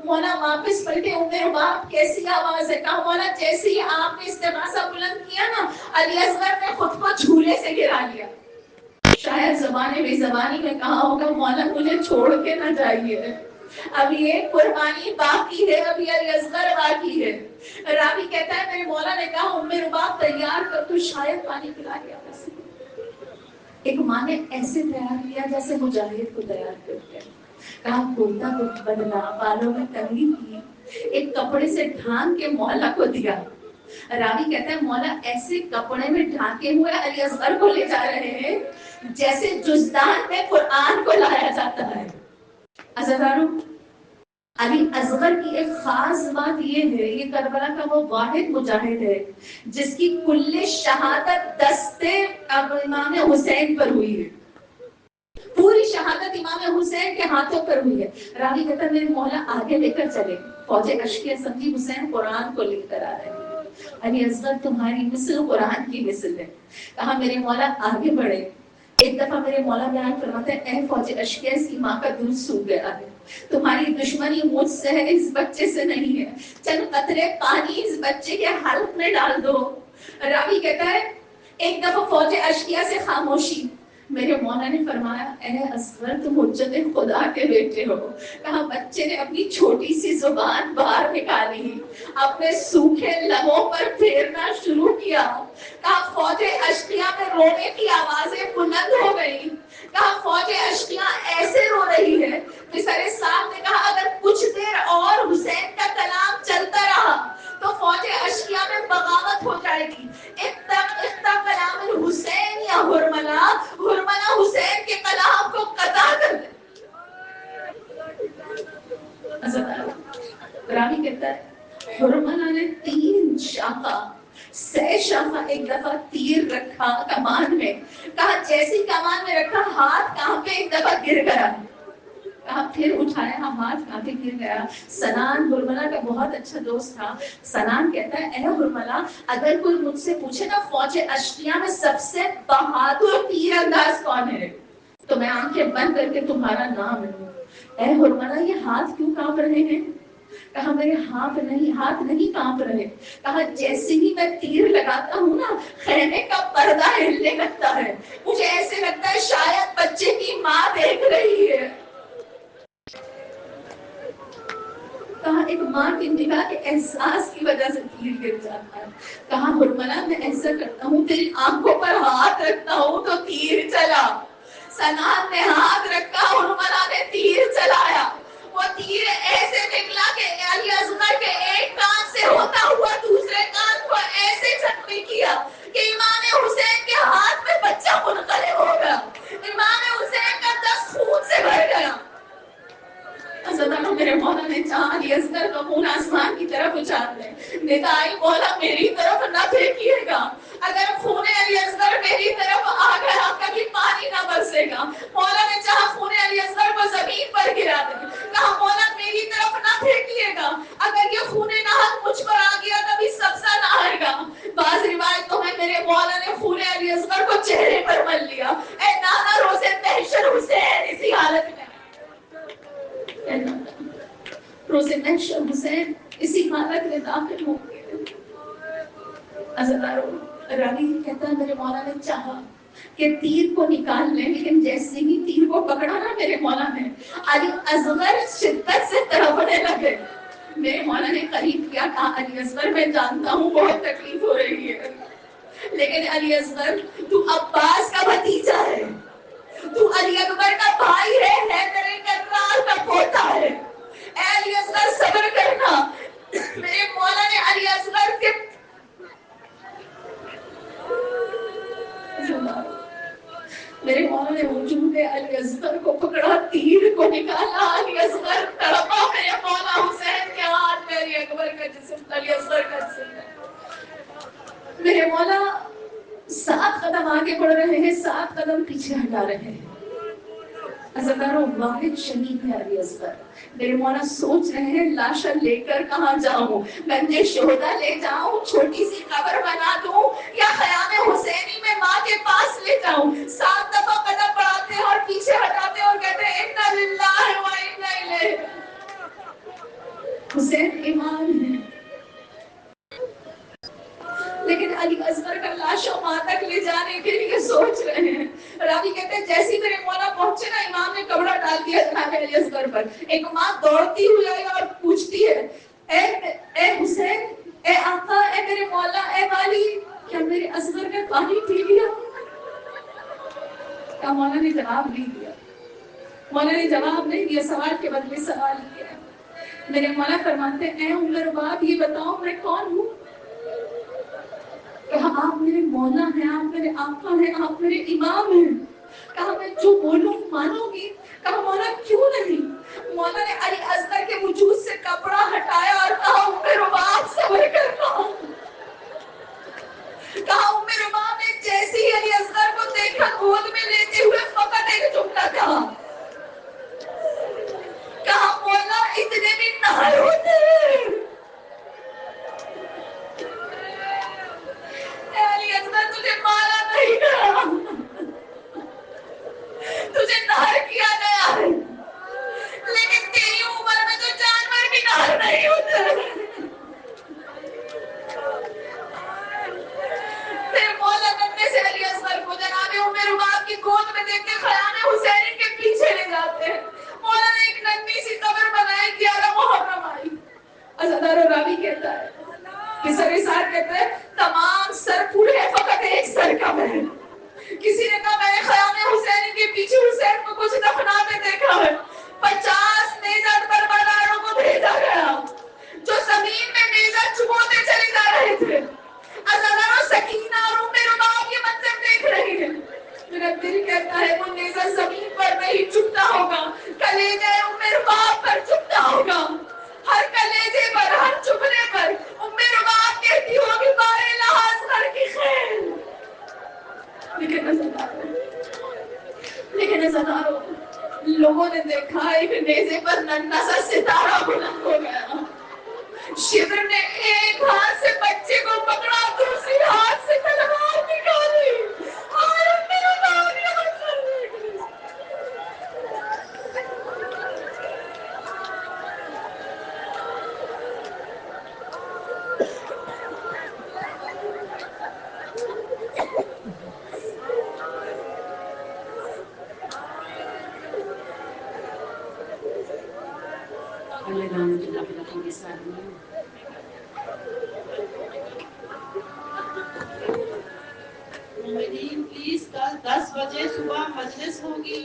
مولا واپس پلٹے ام باپ کیسی آواز ہے؟ کہا مولا جیسے ہی آپ نے استغاثہ بلند کیا نا علی اصغر نے خود کو جھولے سے گرا لیا۔ شاید زبانی بے زبانی میں کہا ہوگا مولا مجھے چھوڑ کے نہ جائیے، اب یہ قربانی باقی ہے، اب یہ اصغر باقی ہے۔ راوی کہتا ہے میرے مولا نے کہا ام رباب تیار کر، تو شاید پانی پلا گیا بس۔ ایک ماں نے ایسے تیار کیا جیسے مجاہد کو تیار کرتے ہیں۔ کہا کرتا کو بدلا، بالوں میں کنگھی کی، ایک کپڑے سے ڈھانک کے مولا کو دیا۔ راوی کہتا ہے مولا ایسے کپڑے میں ڈھانکے ہوئے علی اصغر کو لے جا رہے ہیں جیسے جزدان میں قرآن کو لایا جاتا ہے۔ عزیزانو علی اصغر کی ایک خاص بات یہ ہے، یہ کربلا کا وہ واحد مجاہد ہے جس کی کل شہادت دستے امام حسین پر ہوئی ہے، پوری شہادت امام حسین کے ہاتھوں پر ہوئی ہے۔ راوی کہتا ہے میرے مولا آگے لے کر چلے، فوج اشکیہ سمجھی حسین قرآن کو لے کر آ رہے ہیں، علی اصغر تمہاری مثل قرآن کی مثل ہے۔ کہا میرے مولا آگے بڑھے۔ ایک دفعہ میرے مولا بیان فرماتے ہیں اے فوج اشکیہ اس کی ماں کا دودھ سوکھ گیا ہے، تمہاری دشمنی مجھ سے ہے، اس بچے سے نہیں ہے، چند قطرے پانی اس بچے کے حلق میں ڈال دو۔ راوی کہتا ہے ایک دفعہ فوج اشکیا سے خاموشی، میرے مولا نے فرمایا اے اصغر تم حجت خدا کے بیٹے ہو۔ کہا بچے نے اپنی چھوٹی سی زبان باہر نکالی، اپنے سوکھے لبوں پر پھیرنا شروع کیا۔ کہا فوج اشکیا میں رونے کی آوازیں بلند ہو گئی۔ کہا فوج اشکیا ایسے رو رہی ہے، پسر صاحب نے کہا اگر کچھ دیر اور حسین کا کلام چلتا رہا تو فوج اشکیا میں بغاوت ہو جائے گی۔ اختہ کلام الحسین یا ہرملا، ہرملا حسین کے کلام کو قطع کر دے۔ راوی کہتا ہے ہرملا نے 3 شاخہ 6 شاخہ ایک دفعہ تیر رکھا کمان میں، کہا جیسی کمان میں رکھا ہاتھ کانپے ایک دفعہ گر گیا، کہا پھر اٹھایا ہاتھ کانپے گر گیا۔ سنان ہرملا کا بہت اچھا دوست تھا۔ سنان کہتا ہے اے ہرملا اگر کوئی مجھ سے پوچھے نا فوج اشکیا میں سب سے بہادر تیر انداز کون ہے تو میں آنکھیں بند کر کے تمہارا نام لوں۔ اے ہرملا یہ ہاتھ کیوں کانپ رہے ہیں؟ کہا میرے ہاتھ نہیں کانپ رہے، کہا جیسے ہی میں تیر لگاتا ہوں نا خیمے کا پردہ ہلنے لگتا ہے، مجھے ایسے لگتا ہے شاید بچے کی ماں دیکھ رہی ہے۔ کہا ایک ماں کی نگاہ کے احساس کی وجہ سے تیر گر جاتا ہے۔ کہا ہرملا میں ایسا کرتا ہوں تیری آنکھوں پر ہاتھ رکھتا ہوں تو تیر چلا۔ سنان نے ہاتھ رکھا، ہرملا نے تیر چلایا، وہ تیر ایسے نکلا کہ علی اصغر کے ایک کان سے ہوتا ہوا دوسرے کان کو ایسے زخمی کیا کہ امام حسین کے ہاتھ میں بچہ منقلب ہو گیا، امام حسین کا دست خون سے بھر گیا۔ حضرت میرے مولا نے چاہا علی اصغر کا خون آسمان کی طرف اچھال دے، ندائی مولا میری طرف نہ پھینکیے گا، اگر خون علی اصغر میری طرف آ گیا کبھی پانی نہ برسے گا۔ مولا نے چاہا خون علی اصغر کو زمین پر گرا دے، کہا مولا میری طرف نہ پھینکیے گا، اگر یہ خون نہر مجھ پر آ گیا کبھی سبزہ نہ آئے گا۔ بعض روایتوں میں میرے مولا نے خون علی اصغر کو چہرے پر مل لیا، اے نانا روزے محشر حسین اسی حالت میں، روزے محشر حسین اسی حالت میں داخل ہو گئے۔ عزیزارو راوی کہتا ہے میرے مولا نے چاہا کہ تیر کو نکال لیں، لیکن جیسے ہی تیر کو پکڑا نا میرے مولا نے علی اصغر شدت سے تڑپنے لگے۔ میرے مولا نے قریب کیا، کہا علی اصغر میں جانتا ہوں بہت تکلیف ہو رہی ہے، لیکن علی اصغر تو عباس کا بھتیجا ہے، تو علی اکبر کا بھائی ہے، میرے کرار کا پوتا ہے، اے علی اصغر صبر کرنا۔ میرے مولا نے علی اصغر کے میرے مولا نے وجود علی اصغر کو پکڑا، تیر کو نکالا، علی اصغر تڑپا، میرے مولا حسین کے ہاتھ میں علی اکبر کا جسم، علی اصغر کا جسم۔ میرے مولا 7 قدم آگے بڑھ رہے ہیں، 7 قدم پیچھے ہٹا رہے ہیں۔ عزیزانو واحد شہید ہے علی اصغر۔ میرے مولا سوچ رہے ہیں لاشا لے کر کہاں جاؤں، گنجے شہدا لے جاؤں، چھوٹی سی قبر بنا دوں، یا خیام حسینی میں ماں کے پاس لے جاؤں۔ 7 دفعہ قدم بڑھاتے اور پیچھے ہٹاتے اور کہتے ہیں انا للہ و انا الیہ۔ حسین ایمان ہے لیکن علی اصغر کا لاشا ماں تک لے جانے کے لیے سوچ رہے ہیں۔ راوی کہتے ہیں جیسے میرے مولا پہنچے نا امام نے کپڑا ڈال دیا جناب علی اصغر پر، ایک ماں دوڑتی ہوئی آئی اور پوچھتی ہے اے حسین، اے آقا، اے میرے مولا، اے والی، کیا میرے اصغر کا پانی پی لیا؟ کیا مولا نے جواب نہیں دیا، مولا نے جواب نہیں دیا، سوال کے بدلے سوال کیا۔ میرے مولا فرماتے ہیں اے ام رباب یہ بتاؤ میں کون ہوں؟ کہا آپ میرے مولا ہیں، آپ میرے آقا ہیں، آپ میرے امام ہیں۔ کہا میں جو بولوں مانو گی؟ کہا مولا کیوں نہیں؟ مولا نے علی اصغر کے وجود سے کپڑا ہٹایا اور کہا ام رباب صبر کرنا۔ کہا ام رباب نے جیسے ہی علی اصغر کو دیکھا گود میں لیتے ہوئے فقط ایک جملہ کہا مولا اتنے بھی نہر ہوتے ہیں۔ علی اصغر تجھے مارا نہیں گیا، تجھے نہر کیا گیا ہے، لیکن تیار نہیں ہوتے. پھر مولا ننے سے علی اصغر کو جناب عمر رباب کی گود میں دیکھ کے خیام حسین کے پیچھے لے جاتے ہیں. مولا نے ایک ننھی سی قبر بنائی, 11 محرم آئی. ازادار راوی کہتا ہے کہ سرسار کہتا ہے تمام سر پورے ہیں فقط ایک سر کم ہے. کسی نے کہا میں نے خیام حسین کے پیچھے حسین کو کچھ دفناتے دیکھا ہے. 50 نیزہ کربلائیوں کو بھیجا گیا جو زمین میں نیزہ چبوتے چلے جا رہے تھے. ازادار و سکینہ اور ام رباب یہ منظر دیکھ رہے ہیں. میرا دل کہتا ہے وہ نیزہ زمین پر نہیں چبھتا ہوگا, کلیجہ ام رباب پر چبھتا ہوگا. ہر کلیجے پر, ہر چبھنے پر ام رباب کہتی ہوگی بارے لحاظ کر کی خیر. لیکن ازاداروں لوگوں نے دیکھا ایک نیزے پر ننھا سا ستارہ بلند ہو گیا. شبر نے ایک ہاتھ سے بچے کو پکڑا, دوسری ہاتھ سے تلوار نکالی اور ام رباب کا منظر دیکھ لی. مومنین پلیز کل 10 بجے صبح مجلس ہوگی.